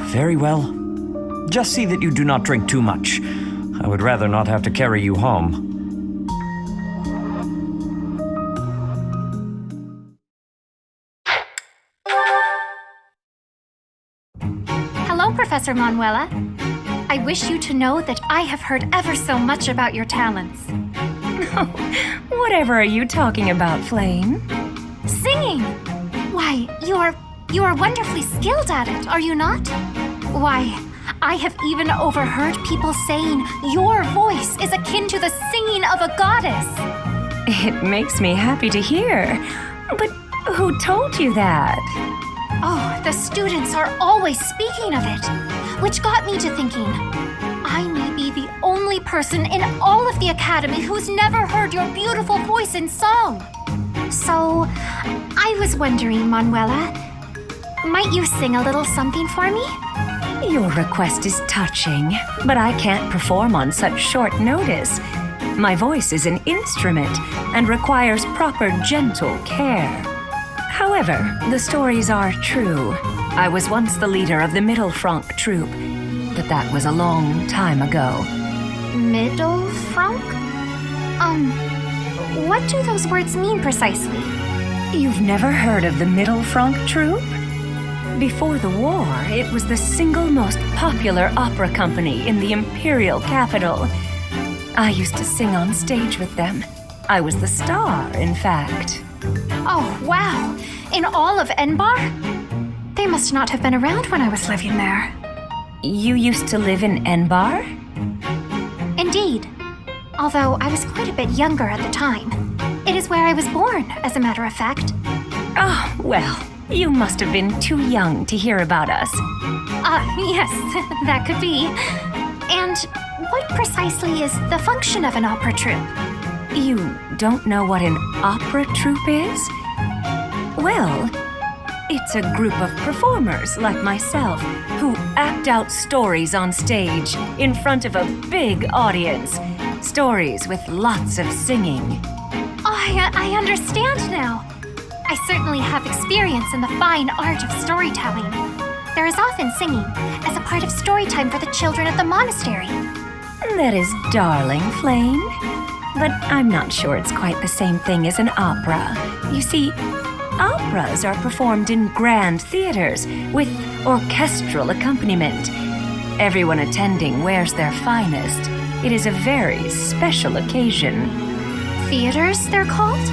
Very well. Just see that you do not drink too much. I would rather not have to carry you home. Hello, Professor Manuela. I wish you to know that I have heard ever so much about your talents. Whatever are you talking about, Flayn? Singing! Why, you are wonderfully skilled at it, are you not? Why, I have even overheard people saying your voice is akin to the singing of a goddess. It makes me happy to hear. But who told you that? Oh, the students are always speaking of it, which got me to thinking, I may be the only person in all of the academy who's never heard your beautiful voice in song. So, I was wondering, Manuela, might you sing a little something for me? Your request is touching, but I can't perform on such short notice. My voice is an instrument and requires proper gentle care. However, the stories are true. I was once the leader of the Middle Franc troupe, but that was a long time ago. Middle Franc? What do those words mean precisely? You've never heard of the Middle Franc troupe? Before the war, it was the single most popular opera company in the imperial capital. I used to sing on stage with them. I was the star, in fact. Oh, wow. In all of Enbar? They must not have been around when I was living there. You used to live in Enbar? Indeed. Although I was quite a bit younger at the time. It is where I was born, as a matter of fact. Oh, well, you must have been too young to hear about us. Yes, that could be. And what precisely is the function of an opera troupe? You don't know what an opera troupe is? Well, it's a group of performers like myself who act out stories on stage in front of a big audience. Stories with lots of singing. I understand now. I certainly have experience in the fine art of storytelling. There is often singing as a part of story time for the children at the monastery. That is darling, Flayn. But I'm not sure it's quite the same thing as an opera. You see, operas are performed in grand theaters with orchestral accompaniment. Everyone attending wears their finest. It is a very special occasion. Theaters, they're called?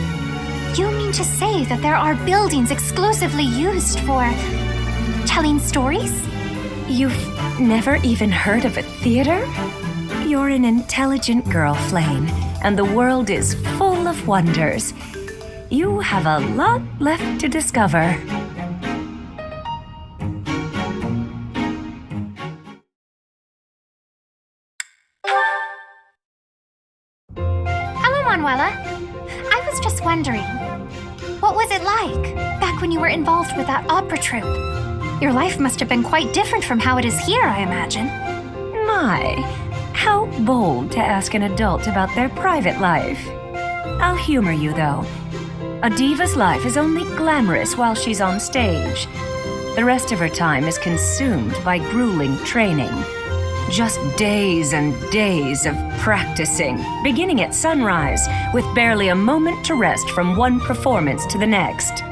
You mean to say that there are buildings exclusively used for telling stories? You've never even heard of a theater? You're an intelligent girl, Flayn, and the world is full of wonders. You have a lot left to discover. Hello, Manuela. I was just wondering, what was it like back when you were involved with that opera troupe? Your life must have been quite different from how it is here, I imagine. My, how bold to ask an adult about their private life. I'll humor you, though. A diva's life is only glamorous while she's on stage. The rest of her time is consumed by grueling training. Just days and days of practicing, beginning at sunrise, with barely a moment to rest from one performance to the next.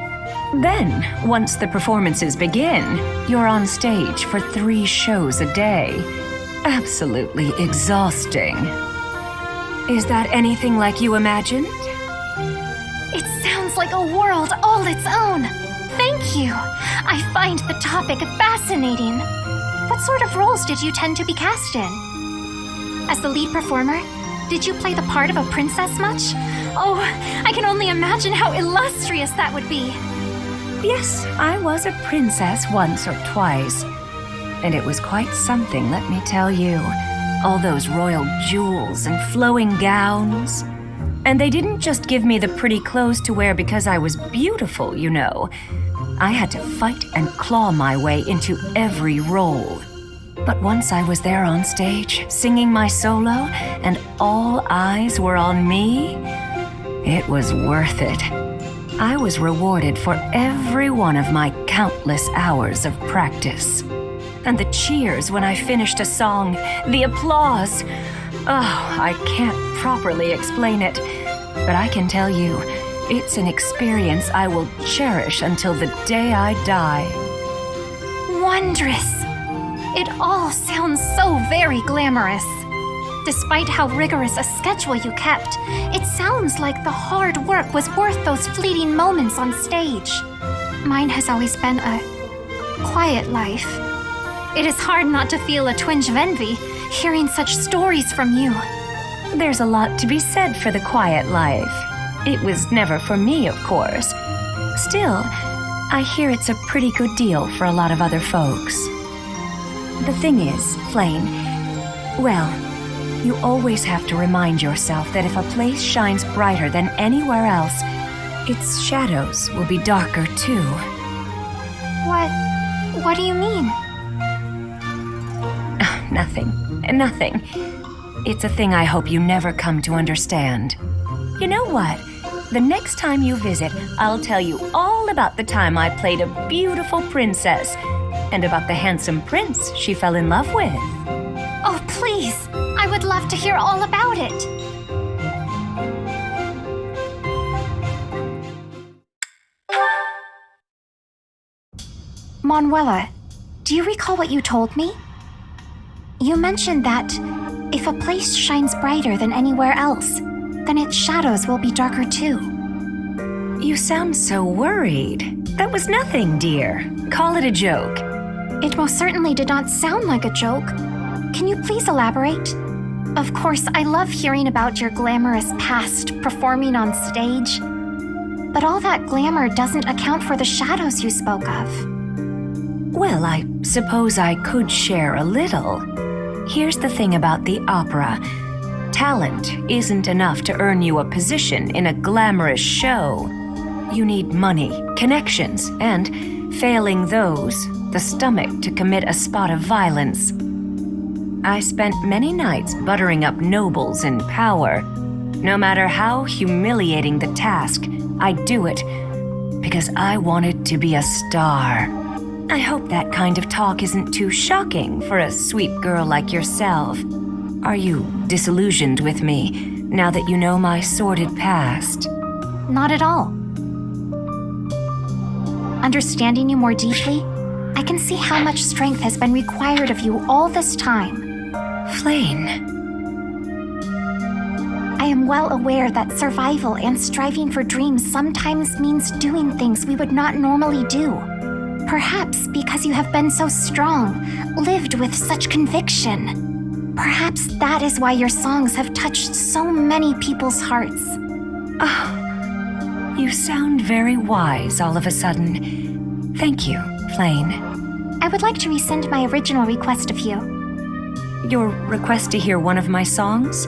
Then, once the performances begin, you're on stage for 3 shows a day. Absolutely exhausting. Is that anything like you imagined? It sounds like a world all its own. Thank you. I find the topic fascinating. What sort of roles did you tend to be cast in? As the lead performer, did you play the part of a princess much? Oh, I can only imagine how illustrious that would be. Yes, I was a princess once or twice. And it was quite something, let me tell you. All those royal jewels and flowing gowns. And they didn't just give me the pretty clothes to wear because I was beautiful, you know. I had to fight and claw my way into every role. But once I was there on stage, singing my solo, and all eyes were on me, it was worth it. I was rewarded for every one of my countless hours of practice. And the cheers when I finished a song, the applause. Oh, I can't properly explain it, but I can tell you, it's an experience I will cherish until the day I die. Wondrous! It all sounds so very glamorous. Despite how rigorous a schedule you kept, it sounds like the hard work was worth those fleeting moments on stage. Mine has always been a quiet life. It is hard not to feel a twinge of envy, hearing such stories from you. There's a lot to be said for the quiet life. It was never for me, of course. Still, I hear it's a pretty good deal for a lot of other folks. The thing is, Flayn, well, you always have to remind yourself that if a place shines brighter than anywhere else, its shadows will be darker too. What do you mean? Nothing. It's a thing I hope you never come to understand. You know what? The next time you visit, I'll tell you all about the time I played a beautiful princess and about the handsome prince she fell in love with. Oh, please! I would love to hear all about it. Manuela, do you recall what you told me? You mentioned that if a place shines brighter than anywhere else, then its shadows will be darker too. You sound so worried. That was nothing, dear. Call it a joke. It most certainly did not sound like a joke. Can you please elaborate? Of course, I love hearing about your glamorous past performing on stage. But all that glamour doesn't account for the shadows you spoke of. Well, I suppose I could share a little. Here's the thing about the opera. Talent isn't enough to earn you a position in a glamorous show. You need money, connections, and, failing those, the stomach to commit a spot of violence. I spent many nights buttering up nobles in power. No matter how humiliating the task, I'd do it because I wanted to be a star. I hope that kind of talk isn't too shocking for a sweet girl like yourself. Are you disillusioned with me now that you know my sordid past? Not at all. Understanding you more deeply, I can see how much strength has been required of you all this time. Flayn. I am well aware that survival and striving for dreams sometimes means doing things we would not normally do. Perhaps because you have been so strong, lived with such conviction. Perhaps that is why your songs have touched so many people's hearts. Oh, you sound very wise all of a sudden. Thank you, Flayn. I would like to rescind my original request of you. Your request to hear one of my songs?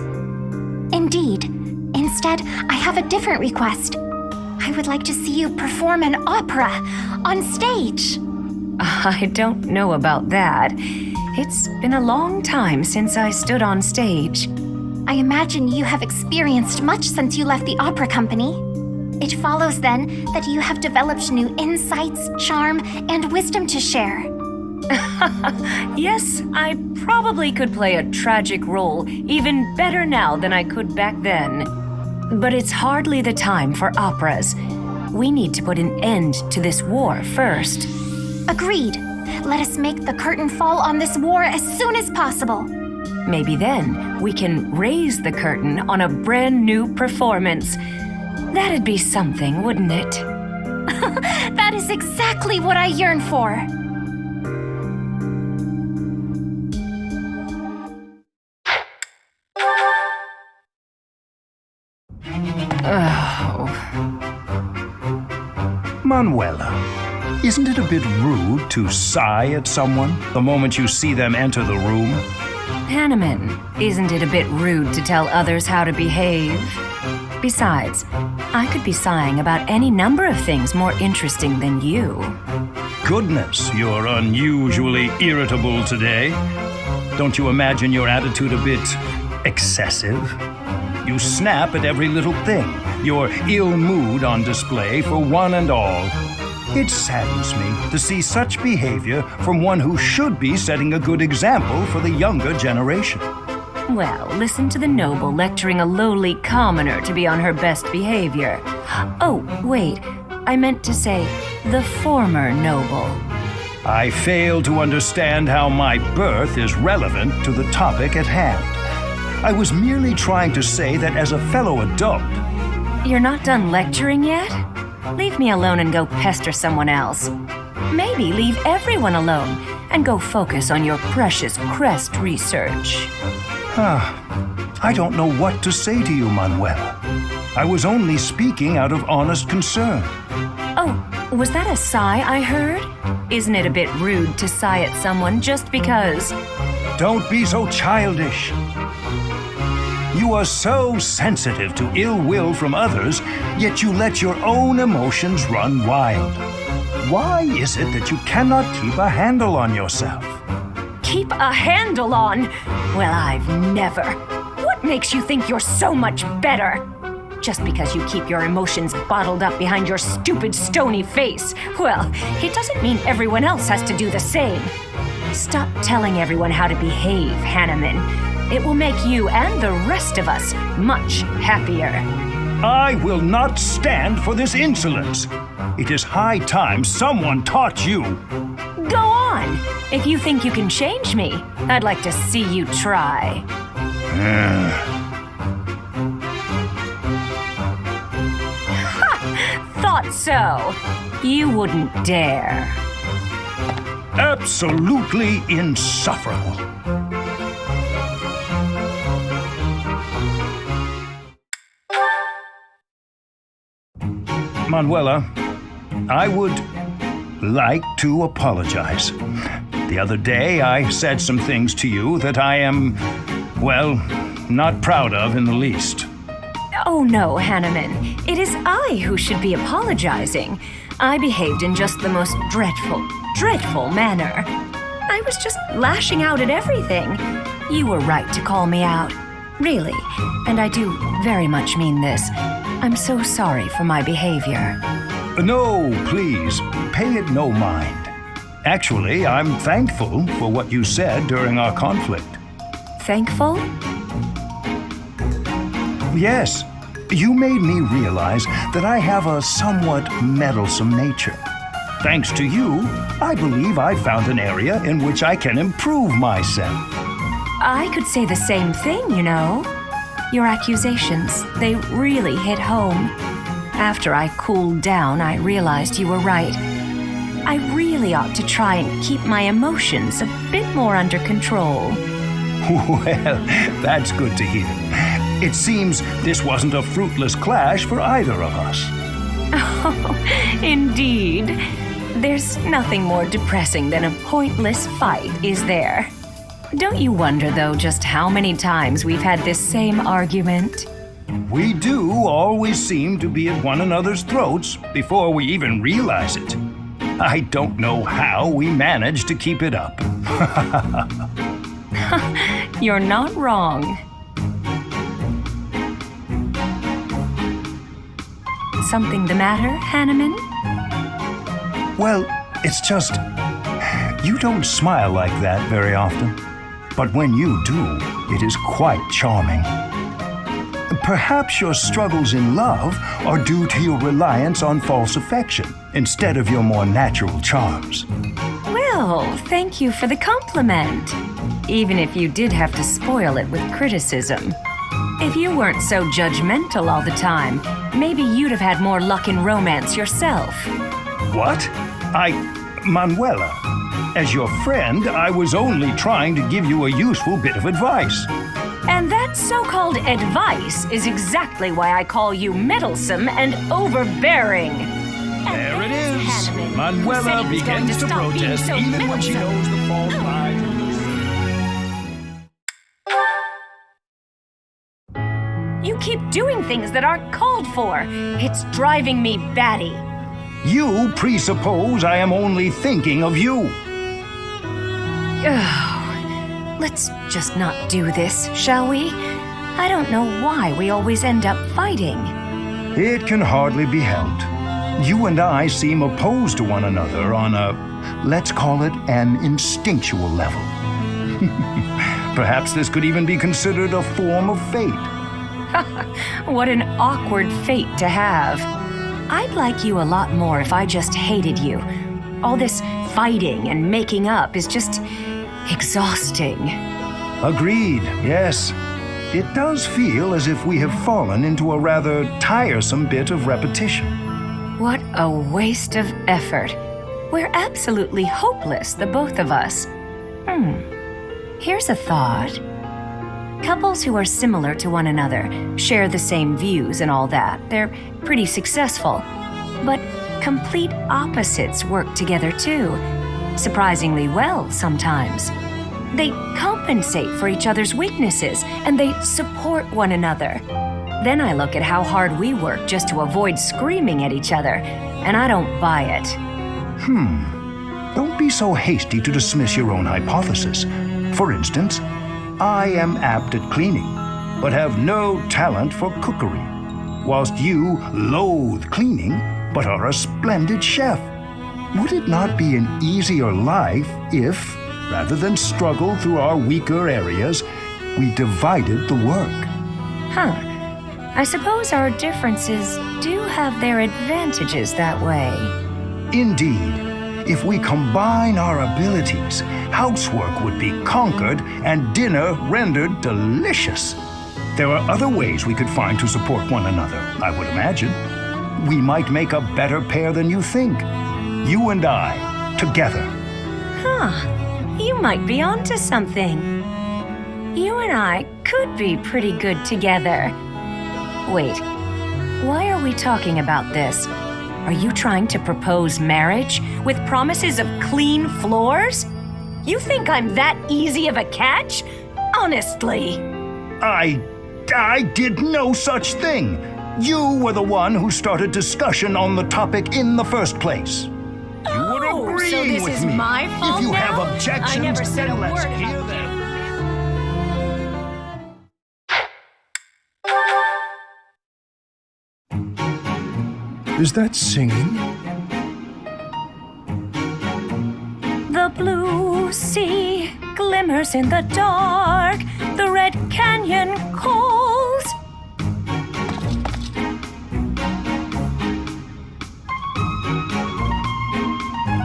Indeed. Instead, I have a different request. I would like to see you perform an opera on stage. I don't know about that. It's been a long time since I stood on stage. I imagine you have experienced much since you left the opera company. It follows then that you have developed new insights, charm, and wisdom to share. Yes, I probably could play a tragic role even better now than I could back then. But it's hardly the time for operas. We need to put an end to this war first. Agreed. Let us make the curtain fall on this war as soon as possible. Maybe then we can raise the curtain on a brand new performance. That'd be something, wouldn't it? That is exactly what I yearn for. Manuela, isn't it a bit rude to sigh at someone the moment you see them enter the room? Hanneman, isn't it a bit rude to tell others how to behave? Besides, I could be sighing about any number of things more interesting than you. Goodness, you're unusually irritable today. Don't you imagine your attitude a bit excessive? You snap at every little thing, your ill mood on display for one and all. It saddens me to see such behavior from one who should be setting a good example for the younger generation. Well, listen to the noble lecturing a lowly commoner to be on her best behavior. Oh, wait, I meant to say the former noble. I fail to understand how my birth is relevant to the topic at hand. I was merely trying to say that as a fellow adult... You're not done lecturing yet? Leave me alone and go pester someone else. Maybe leave everyone alone and go focus on your precious crest research. I don't know what to say to you, Manuela. I was only speaking out of honest concern. Oh, was that a sigh I heard? Isn't it a bit rude to sigh at someone just because... Don't be so childish. You are so sensitive to ill will from others, yet you let your own emotions run wild. Why is it that you cannot keep a handle on yourself? Keep a handle on? Well, I've never. What makes you think you're so much better? Just because you keep your emotions bottled up behind your stupid stony face, well, it doesn't mean everyone else has to do the same. Stop telling everyone how to behave, Hanneman. It will make you and the rest of us much happier. I will not stand for this insolence. It is high time someone taught you. Go on! If you think you can change me, I'd like to see you try. Thought so. You wouldn't dare. Absolutely insufferable. Manuela, I would like to apologize. The other day, I said some things to you that I am, well, not proud of in the least. Oh no, Hanneman. It is I who should be apologizing. I behaved in just the most dreadful manner. I was just lashing out at everything. You were right to call me out. Really. And I do very much mean this. I'm so sorry for my behavior. No, please, pay it no mind. Actually, I'm thankful for what you said during our conflict. Thankful? Yes, you made me realize that I have a somewhat meddlesome nature. Thanks to you, I believe I found an area in which I can improve myself. I could say the same thing, you know. Your accusations, they really hit home. After I cooled down, I realized you were right. I really ought to try and keep my emotions a bit more under control. Well, that's good to hear. It seems this wasn't a fruitless clash for either of us. Oh, indeed. There's nothing more depressing than a pointless fight, is there? Don't you wonder, though, just how many times we've had this same argument? We do always seem to be at one another's throats before we even realize it. I don't know how we manage to keep it up. You're not wrong. Something the matter, Hanneman? Well, it's just, you don't smile like that very often. But when you do, it is quite charming. Perhaps your struggles in love are due to your reliance on false affection instead of your more natural charms. Well, thank you for the compliment. Even if you did have to spoil it with criticism. If you weren't so judgmental all the time, maybe you'd have had more luck in romance yourself. What? Manuela, as your friend, I was only trying to give you a useful bit of advice. And that so-called advice is exactly why I call you meddlesome and overbearing. There it is. Manuela begins to protest even when she knows the fault lies with herself. You keep doing things that aren't called for. It's driving me batty. You presuppose I am only thinking of you. Oh, let's just not do this, shall we? I don't know why we always end up fighting. It can hardly be helped. You and I seem opposed to one another on a, let's call it an instinctual level. Perhaps this could even be considered a form of fate. What an awkward fate to have. I'd like you a lot more if I just hated you. All this fighting and making up is just exhausting. Agreed, yes. It does feel as if we have fallen into a rather tiresome bit of repetition. What a waste of effort. We're absolutely hopeless, the both of us. Here's a thought. Couples who are similar to one another, share the same views and all that, they're pretty successful. But complete opposites work together too. Surprisingly well sometimes. They compensate for each other's weaknesses and they support one another. Then I look at how hard we work just to avoid screaming at each other, and I don't buy it. Don't be so hasty to dismiss your own hypothesis. For instance, I am apt at cleaning, but have no talent for cookery, whilst you loathe cleaning, but are a splendid chef. Would it not be an easier life if, rather than struggle through our weaker areas, we divided the work? I suppose our differences do have their advantages that way. Indeed. If we combine our abilities, housework would be conquered and dinner rendered delicious. There are other ways we could find to support one another, I would imagine. We might make a better pair than you think. You and I, together. Huh. You might be onto something. You and I could be pretty good together. Wait, why are we talking about this? Are you trying to propose marriage with promises of clean floors? You think I'm that easy of a catch? Honestly. I did no such thing. You were the one who started discussion on the topic in the first place. You were agreeing so this with is me. my fault If you now? have objections, I never said then a let's word hear about them. Is that singing? The blue sea glimmers in the dark. The red canyon calls.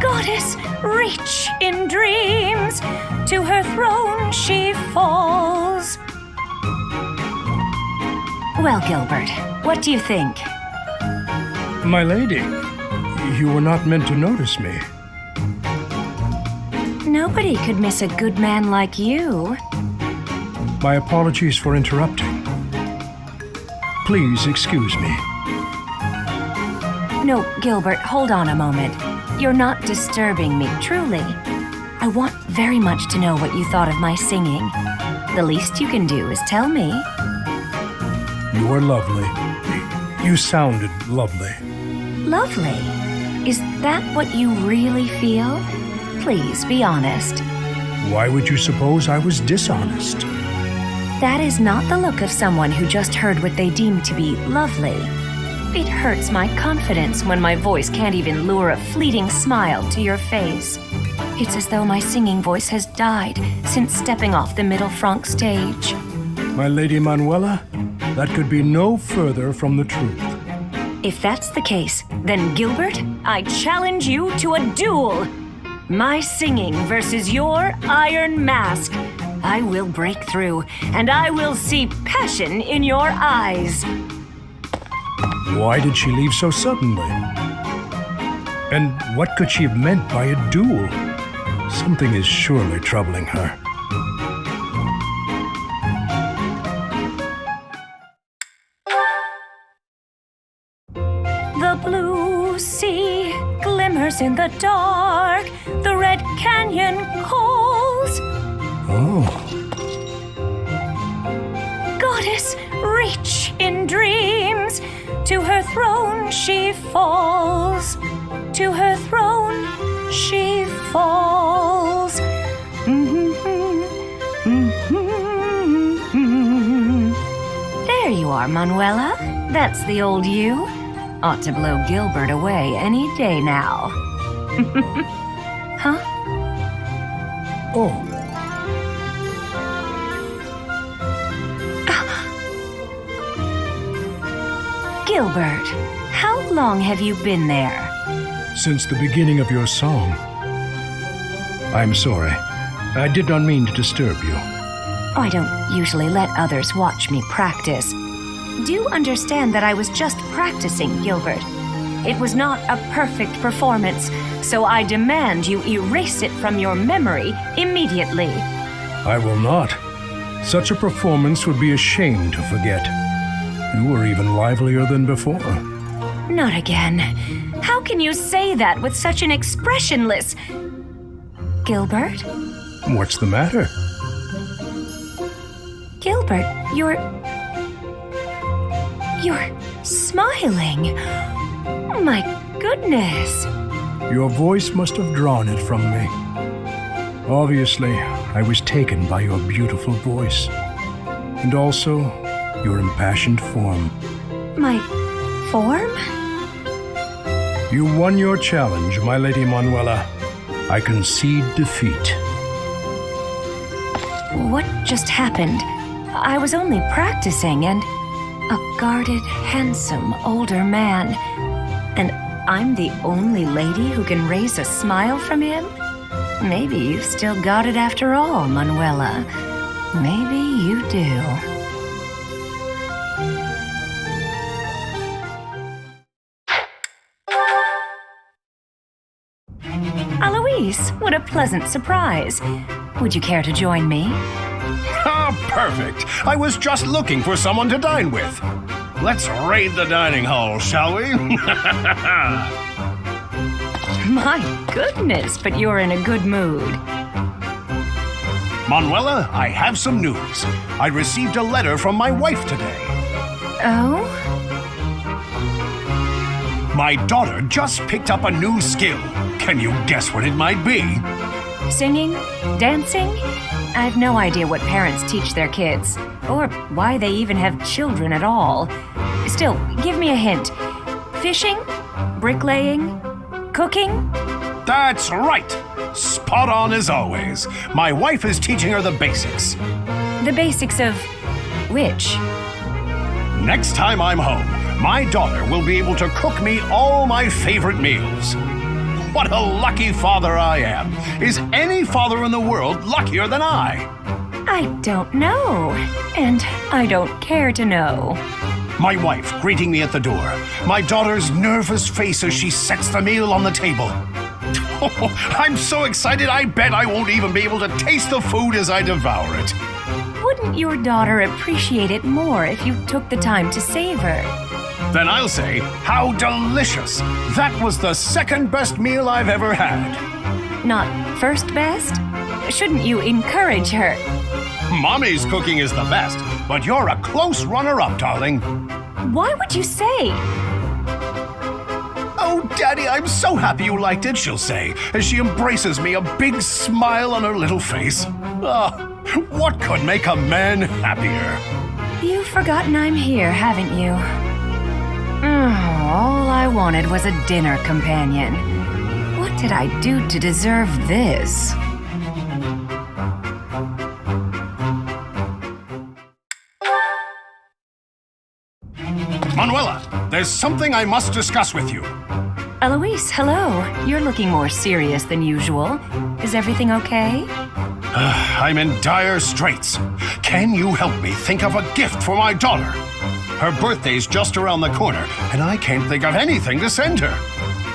Goddess, reach in dreams. To her throne she falls. Well, Gilbert, what do you think? My lady, you were not meant to notice me. Nobody could miss a good man like you. My apologies for interrupting. Please excuse me. No, Gilbert, hold on a moment. You're not disturbing me, truly. I want very much to know what you thought of my singing. The least you can do is tell me. You are lovely. You sounded lovely. Lovely? Is that what you really feel? Please be honest. Why would you suppose I was dishonest? That is not the look of someone who just heard what they deem to be lovely. It hurts my confidence when my voice can't even lure a fleeting smile to your face. It's as though my singing voice has died since stepping off the Middle Franc stage. My lady Manuela, that could be no further from the truth. If that's the case, then Gilbert, I challenge you to a duel. My singing versus your iron mask. I will break through, and I will see passion in your eyes. Why did she leave so suddenly? And what could she have meant by a duel? Something is surely troubling her. The blue sea glimmers in the dark. The red canyon calls. Oh, Goddess, reach in dreams. To her throne she falls. To her throne she falls. There you are, Manuela. That's the old you. Ought to blow Gilbert away any day now. Huh? oh. Gilbert, how long have you been there? Since the beginning of your song. I'm sorry. I did not mean to disturb you. I don't usually let others watch me practice. Do understand that I was just practicing, Gilbert. It was not a perfect performance, so I demand you erase it from your memory immediately. I will not. Such a performance would be a shame to forget. You were even livelier than before. Not again. How can you say that with such an expressionless... Gilbert? What's the matter? Gilbert, you're smiling. My goodness. Your voice must have drawn it from me. Obviously, I was taken by your beautiful voice. And also, your impassioned form. My form? You won your challenge, my lady Manuela. I concede defeat. What just happened? I was only practicing and... A guarded, handsome, older man. And I'm the only lady who can raise a smile from him? Maybe you've still got it after all, Manuela. Maybe you do. Alois, what a pleasant surprise. Would you care to join me? Ah, perfect. I was just looking for someone to dine with. Let's raid the dining hall, shall we? My goodness, but you're in a good mood. Manuela, I have some news. I received a letter from my wife today. Oh? My daughter just picked up a new skill. Can you guess what it might be? Singing? Dancing? I have no idea what parents teach their kids, or why they even have children at all. Still, give me a hint. Fishing? Bricklaying? Cooking? That's right. Spot on as always. My wife is teaching her the basics. The basics of which? Next time I'm home, my daughter will be able to cook me all my favorite meals. What a lucky father I am. Is any father in the world luckier than I? I don't know, and I don't care to know. My wife greeting me at the door. My daughter's nervous face as she sets the meal on the table. Oh, I'm so excited I bet I won't even be able to taste the food as I devour it. Wouldn't your daughter appreciate it more if you took the time to savor? Then I'll say, how delicious! That was the second best meal I've ever had. Not first best? Shouldn't you encourage her? Mommy's cooking is the best, but you're a close runner-up, darling. Why would you say? Oh, Daddy, I'm so happy you liked it, she'll say, as she embraces me, a big smile on her little face. Ah, what could make a man happier? You've forgotten I'm here, haven't you? All I wanted was a dinner companion. What did I do to deserve this? Manuela, there's something I must discuss with you. Alois, hello. You're looking more serious than usual. Is everything okay? I'm in dire straits. Can you help me think of a gift for my daughter? Her birthday's just around the corner, and I can't think of anything to send her.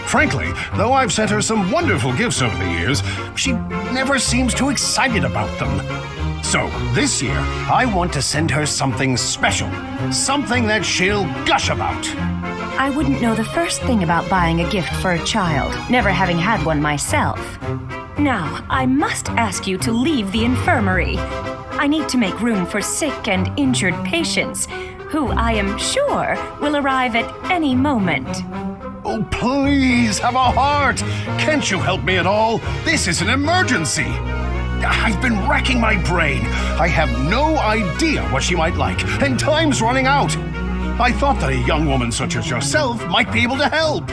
Frankly, though I've sent her some wonderful gifts over the years, she never seems too excited about them. So, this year, I want to send her something special. Something that she'll gush about. I wouldn't know the first thing about buying a gift for a child, never having had one myself. Now, I must ask you to leave the infirmary. I need to make room for sick and injured patients, who I am sure will arrive at any moment. Oh, please, have a heart! Can't you help me at all? This is an emergency! I've been racking my brain. I have no idea what she might like, and time's running out. I thought that a young woman such as yourself might be able to help.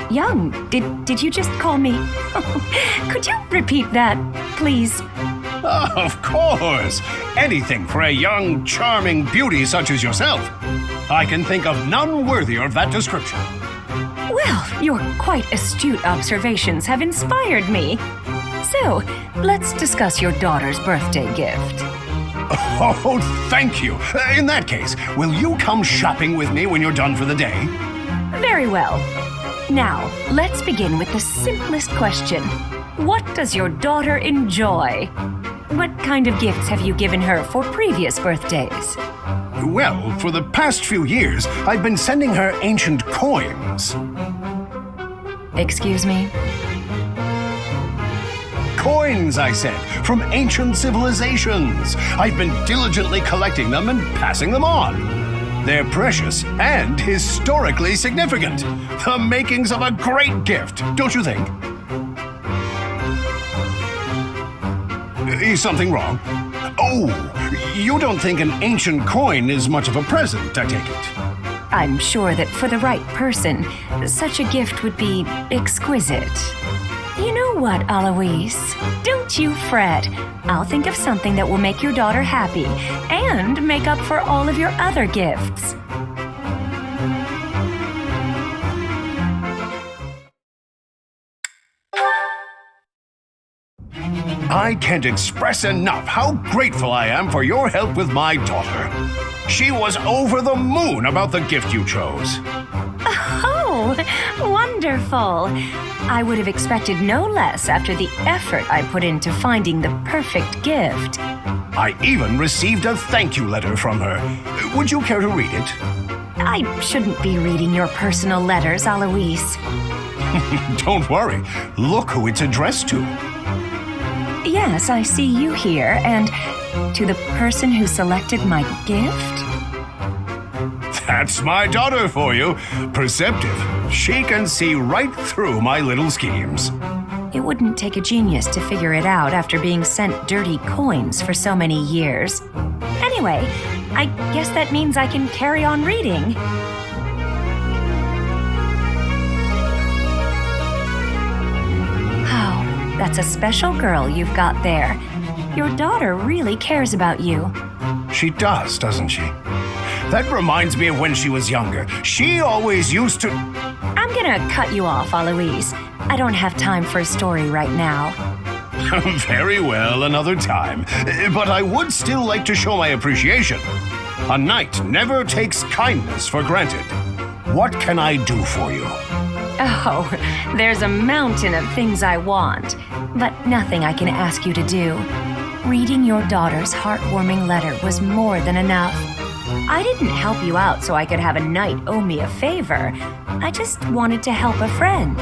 Young? Did you just call me? Could you repeat that, please? Of course! Anything for a young, charming beauty such as yourself. I can think of none worthier of that description. Well, your quite astute observations have inspired me. So, let's discuss your daughter's birthday gift. Oh, thank you. In that case, will you come shopping with me when you're done for the day? Very well. Now, let's begin with the simplest question. What does your daughter enjoy? What kind of gifts have you given her for previous birthdays? Well, for the past few years, I've been sending her ancient coins. Excuse me? Coins, I said, from ancient civilizations. I've been diligently collecting them and passing them on. They're precious and historically significant. The makings of a great gift, don't you think? Is something wrong? Oh, you don't think an ancient coin is much of a present, I take it? I'm sure that for the right person, such a gift would be exquisite. You know what, Alois? Don't you fret. I'll think of something that will make your daughter happy and make up for all of your other gifts. I can't express enough how grateful I am for your help with my daughter. She was over the moon about the gift you chose. Oh, wonderful. I would have expected no less after the effort I put into finding the perfect gift. I even received a thank you letter from her. Would you care to read it? I shouldn't be reading your personal letters, Alois. Don't worry. Look who it's addressed to. Yes, I see you here, and to the person who selected my gift? That's my daughter for you. Perceptive. She can see right through my little schemes. It wouldn't take a genius to figure it out after being sent dirty coins for so many years. Anyway, I guess that means I can carry on reading. Oh, that's a special girl you've got there. Your daughter really cares about you. She does, doesn't she? That reminds me of when she was younger. She always used to... I'm gonna cut you off, Alois. I don't have time for a story right now. Very well, another time. But I would still like to show my appreciation. A knight never takes kindness for granted. What can I do for you? Oh, there's a mountain of things I want, but nothing I can ask you to do. Reading your daughter's heartwarming letter was more than enough. I didn't help you out so I could have a knight owe me a favor. I just wanted to help a friend.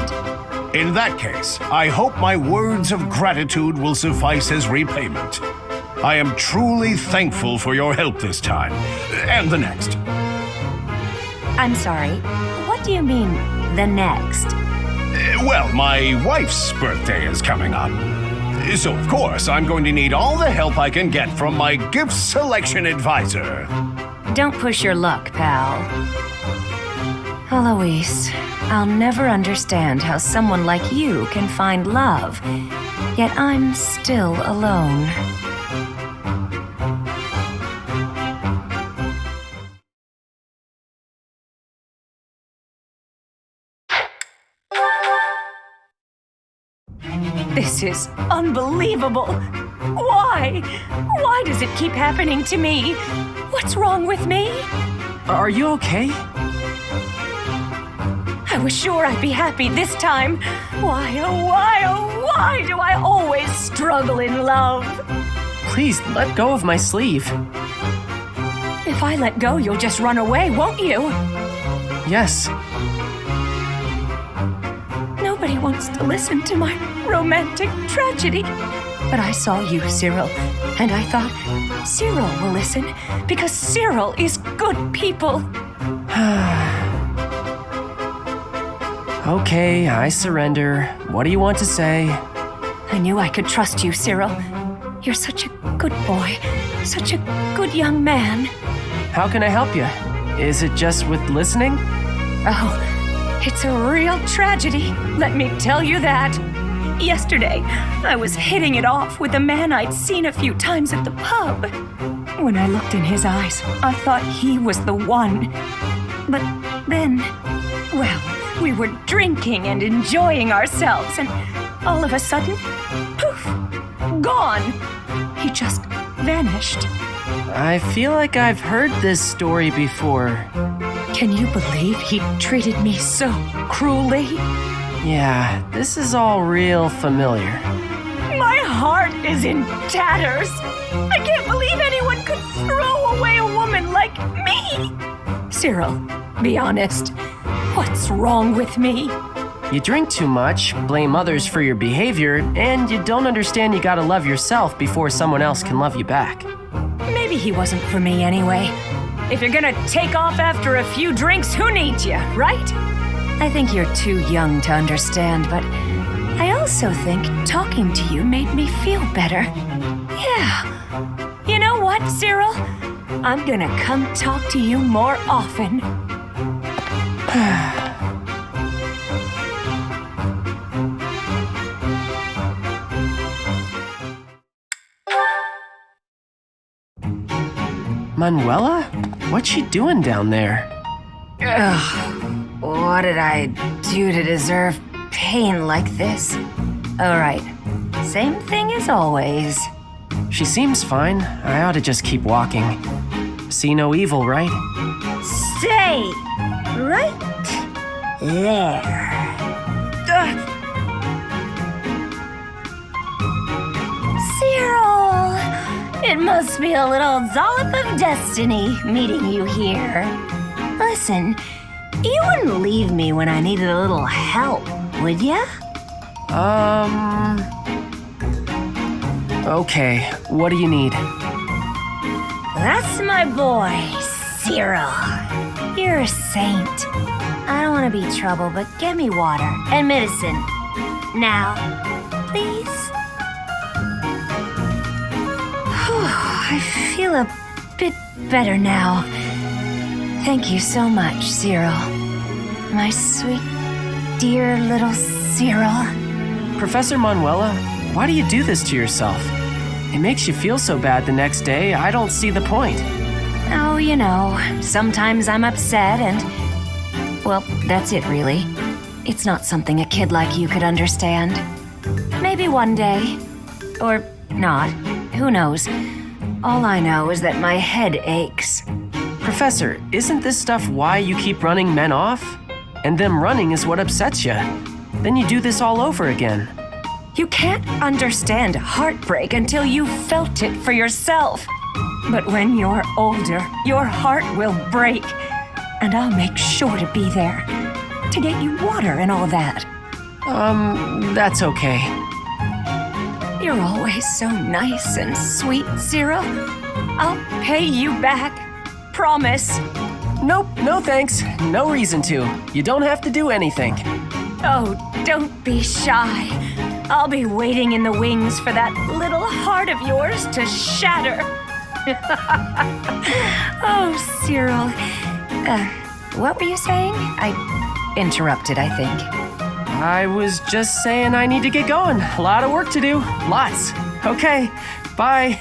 In that case, I hope my words of gratitude will suffice as repayment. I am truly thankful for your help this time, and the next. I'm sorry, what do you mean, the next? Well, my wife's birthday is coming up. So, of course, I'm going to need all the help I can get from my gift selection advisor. Don't push your luck, pal. Alois, I'll never understand how someone like you can find love, yet I'm still alone. This is unbelievable. Why? Why does it keep happening to me? What's wrong with me? Are you okay? I was sure I'd be happy this time. Why, oh why, oh why do I always struggle in love? Please, let go of my sleeve. If I let go, you'll just run away, won't you? Yes. Nobody wants to listen to my romantic tragedy. But I saw you, Cyril, and I thought, Cyril will listen, because Cyril is good people. Okay, I surrender. What do you want to say? I knew I could trust you, Cyril. You're such a good boy, such a good young man. How can I help you? Is it just with listening? Oh, it's a real tragedy, let me tell you that. Yesterday, I was hitting it off with a man I'd seen a few times at the pub. When I looked in his eyes, I thought he was the one. But then, well, we were drinking and enjoying ourselves, and all of a sudden, poof, gone. He just vanished. I feel like I've heard this story before. Can you believe he treated me so cruelly? Yeah, this is all real familiar. My heart is in tatters. I can't believe anyone could throw away a woman like me. Cyril, be honest. What's wrong with me? You drink too much, blame others for your behavior, and you don't understand you gotta love yourself before someone else can love you back. Maybe he wasn't for me anyway. If you're gonna take off after a few drinks, who needs you, right? I think you're too young to understand, but I also think talking to you made me feel better. Yeah. You know what, Cyril? I'm gonna come talk to you more often. Manuela? What's she doing down there? Ugh, what did I do to deserve pain like this? Alright, same thing as always. She seems fine. I ought to just keep walking. See no evil, right? Stay right there. Ugh. Cyril! It must be a little dollop of destiny meeting you here. Listen, you wouldn't leave me when I needed a little help, would ya? Okay, what do you need? That's my boy, Cyril. You're a saint. I don't want to be trouble, but get me water and medicine. Now, please. I feel a bit better now. Thank you so much, Cyril. My sweet, dear little Cyril. Professor Manuela, why do you do this to yourself? It makes you feel so bad the next day, I don't see the point. Oh, you know, sometimes I'm upset and... well, that's it really. It's not something a kid like you could understand. Maybe one day. Or not. Who knows? All I know is that my head aches. Professor, isn't this stuff why you keep running men off? And them running is what upsets you. Then you do this all over again. You can't understand heartbreak until you've felt it for yourself. But when you're older, your heart will break. And I'll make sure to be there. To get you water and all that. That's okay. You're always so nice and sweet, Cyril. I'll pay you back. Promise. Nope, no thanks. No reason to. You don't have to do anything. Oh, don't be shy. I'll be waiting in the wings for that little heart of yours to shatter. Oh, Cyril. What were you saying? I interrupted, I think. I was just saying I need to get going. A lot of work to do. Lots. Okay, bye.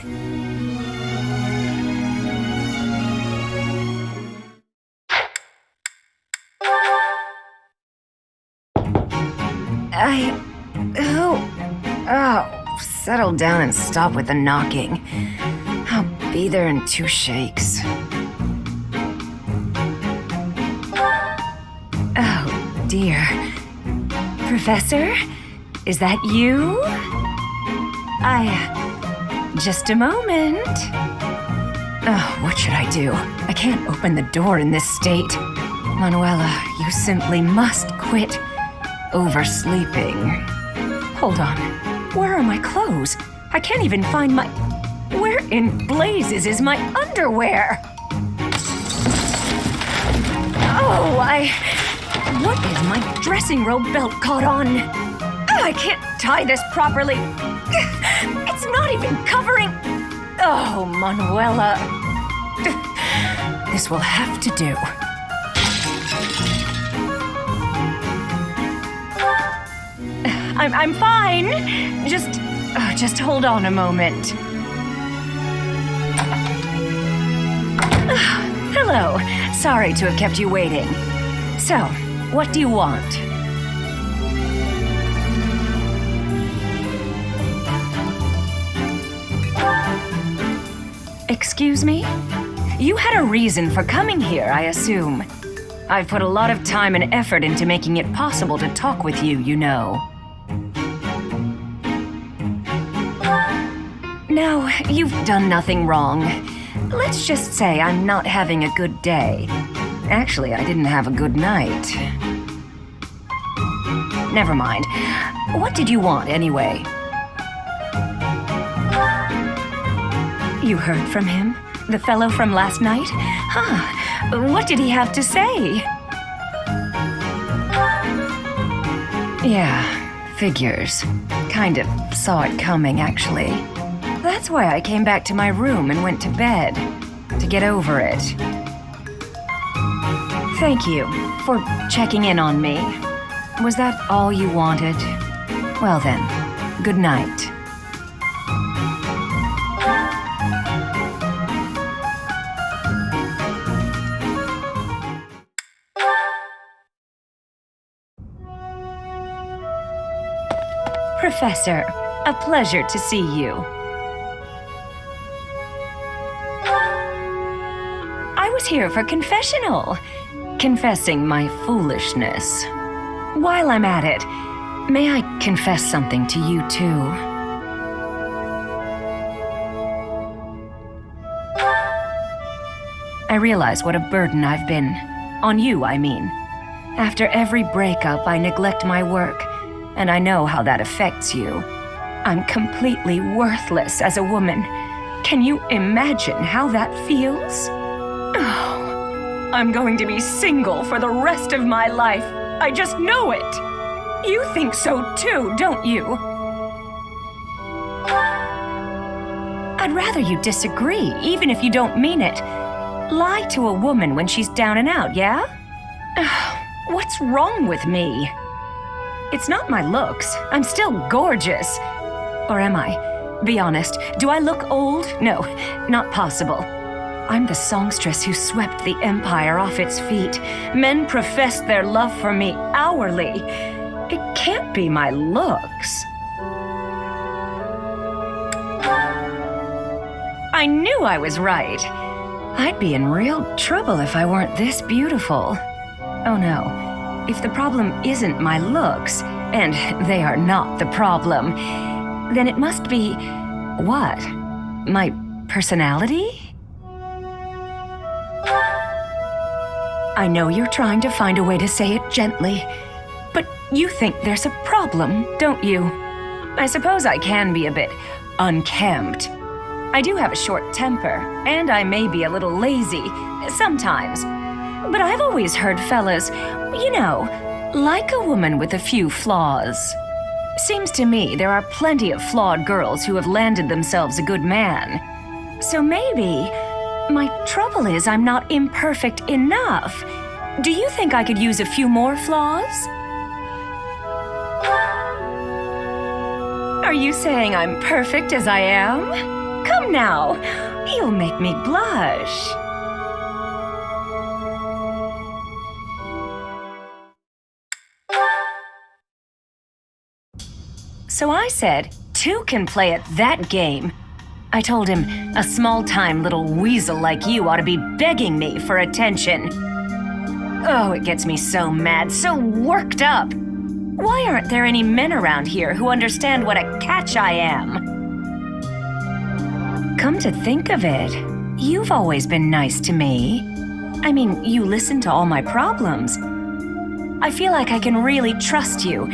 Settle down and stop with the knocking. I'll be there in 2 shakes. Oh, dear. Professor? Is that you? Just a moment. Oh, what should I do? I can't open the door in this state. Manuela, you simply must quit oversleeping. Hold on. Where are my clothes? I can't even find my... Where in blazes is my underwear? Oh, what is my dressing robe belt caught on? I can't tie this properly. It's not even covering... Oh, Manuela. This will have to do. I'm fine. Just hold on a moment. Hello. Sorry to have kept you waiting. So, what do you want? Excuse me? You had a reason for coming here, I assume. I've put a lot of time and effort into making it possible to talk with you, you know. No, you've done nothing wrong. Let's just say I'm not having a good day. Actually, I didn't have a good night. Never mind. What did you want, anyway? You heard from him? The fellow from last night? Huh. What did he have to say? Yeah, figures. Kind of saw it coming, actually. That's why I came back to my room and went to bed. To get over it. Thank you for checking in on me. Was that all you wanted? Well then, good night. Professor, a pleasure to see you. I was here for confessional, confessing my foolishness. While I'm at it, may I confess something to you too? I realize what a burden I've been. On you, I mean. After every breakup, I neglect my work, and I know how that affects you. I'm completely worthless as a woman. Can you imagine how that feels? Oh, I'm going to be single for the rest of my life. I just know it. You think so too, don't you? I'd rather you disagree, even if you don't mean it. Lie to a woman when she's down and out, yeah? What's wrong with me? It's not my looks. I'm still gorgeous. Or am I? Be honest, do I look old? No, not possible. I'm the songstress who swept the empire off its feet. Men professed their love for me hourly. It can't be my looks. I knew I was right. I'd be in real trouble if I weren't this beautiful. Oh no, if the problem isn't my looks, and they are not the problem, then it must be, what? My personality? I know you're trying to find a way to say it gently, but you think there's a problem, don't you? I suppose I can be a bit unkempt. I do have a short temper, and I may be a little lazy, sometimes. But I've always heard fellas, you know, like a woman with a few flaws. Seems to me there are plenty of flawed girls who have landed themselves a good man. So maybe my trouble is I'm not imperfect enough. Do you think I could use a few more flaws? Are you saying I'm perfect as I am? Come now, you'll make me blush. So I said, two can play at that game. I told him, a small-time little weasel like you ought to be begging me for attention. Oh, it gets me so mad, so worked up. Why aren't there any men around here who understand what a catch I am? Come to think of it, you've always been nice to me. I mean, you listen to all my problems. I feel like I can really trust you.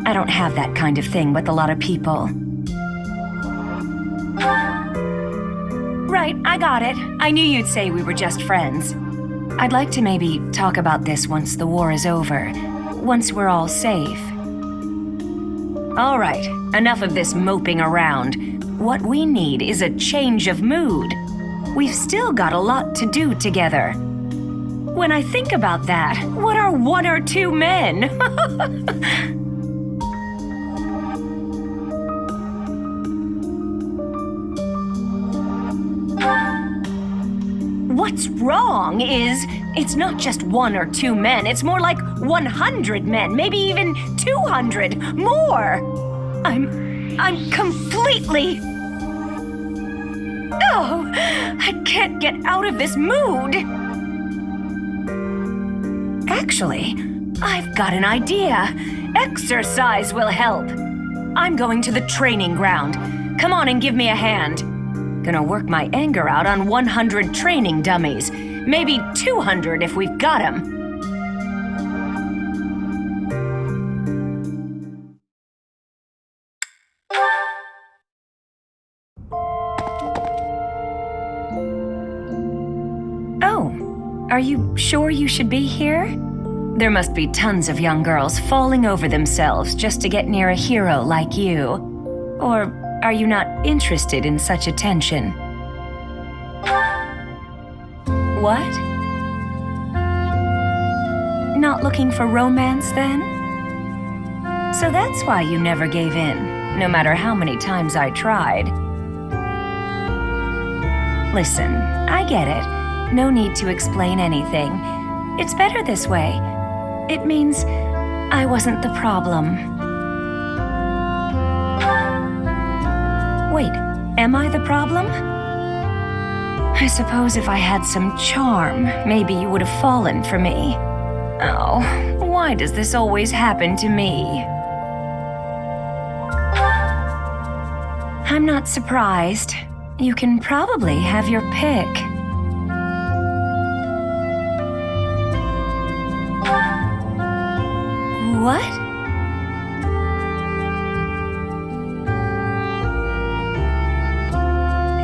I don't have that kind of thing with a lot of people. Right, I got it. I knew you'd say we were just friends. I'd like to maybe talk about this once the war is over, once we're all safe. All right, enough of this moping around. What we need is a change of mood. We've still got a lot to do together. When I think about that, what are one or two men? What's wrong is, it's not just one or two men, it's more like 100 men, maybe even 200, more. I'm completely... Oh, I can't get out of this mood. Actually, I've got an idea. Exercise will help. I'm going to the training ground. Come on and give me a hand. Gonna work my anger out on 100 training dummies. Maybe 200 if we've got 'em. Oh, are you sure you should be here? There must be tons of young girls falling over themselves just to get near a hero like you. Or are you not interested in such attention? What? Not looking for romance, then? So that's why you never gave in, no matter how many times I tried. Listen, I get it. No need to explain anything. It's better this way. It means I wasn't the problem. Wait, am I the problem? I suppose if I had some charm, maybe you would have fallen for me. Oh, why does this always happen to me? I'm not surprised. You can probably have your pick. What?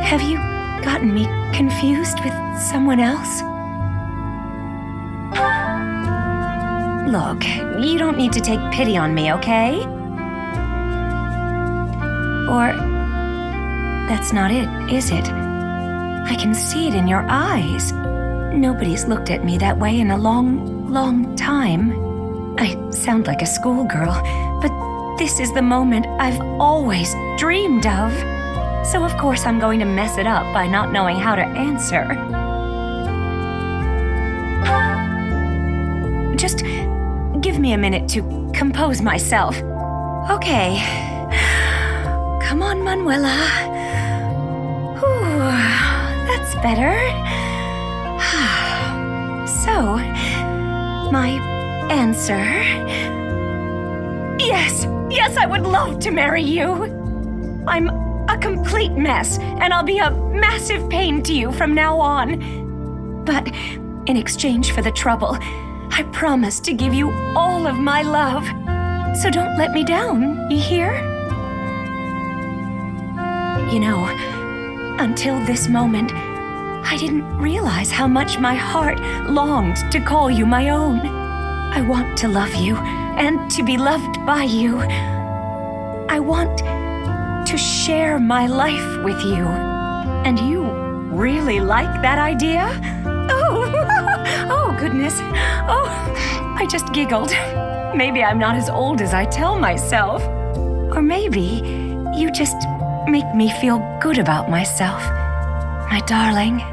Have you gotten me confused with someone else? Look, you don't need to take pity on me, okay? Or... that's not it, is it? I can see it in your eyes. Nobody's looked at me that way in a long, long time. I sound like a schoolgirl, but this is the moment I've always dreamed of. So of course I'm going to mess it up by not knowing how to answer. Just give me a minute to compose myself. Okay. Come on, Manuela. Whew, that's better. So, my answer... Yes, I would love to marry you. I'm a complete mess, and I'll be a massive pain to you from now on. But in exchange for the trouble, I promise to give you all of my love. So don't let me down, you hear? You know, until this moment, I didn't realize how much my heart longed to call you my own. I want to love you and to be loved by you. I want to share my life with you. And you really like that idea? Oh, goodness. Oh, I just giggled. Maybe I'm not as old as I tell myself. Or maybe you just make me feel good about myself. My darling.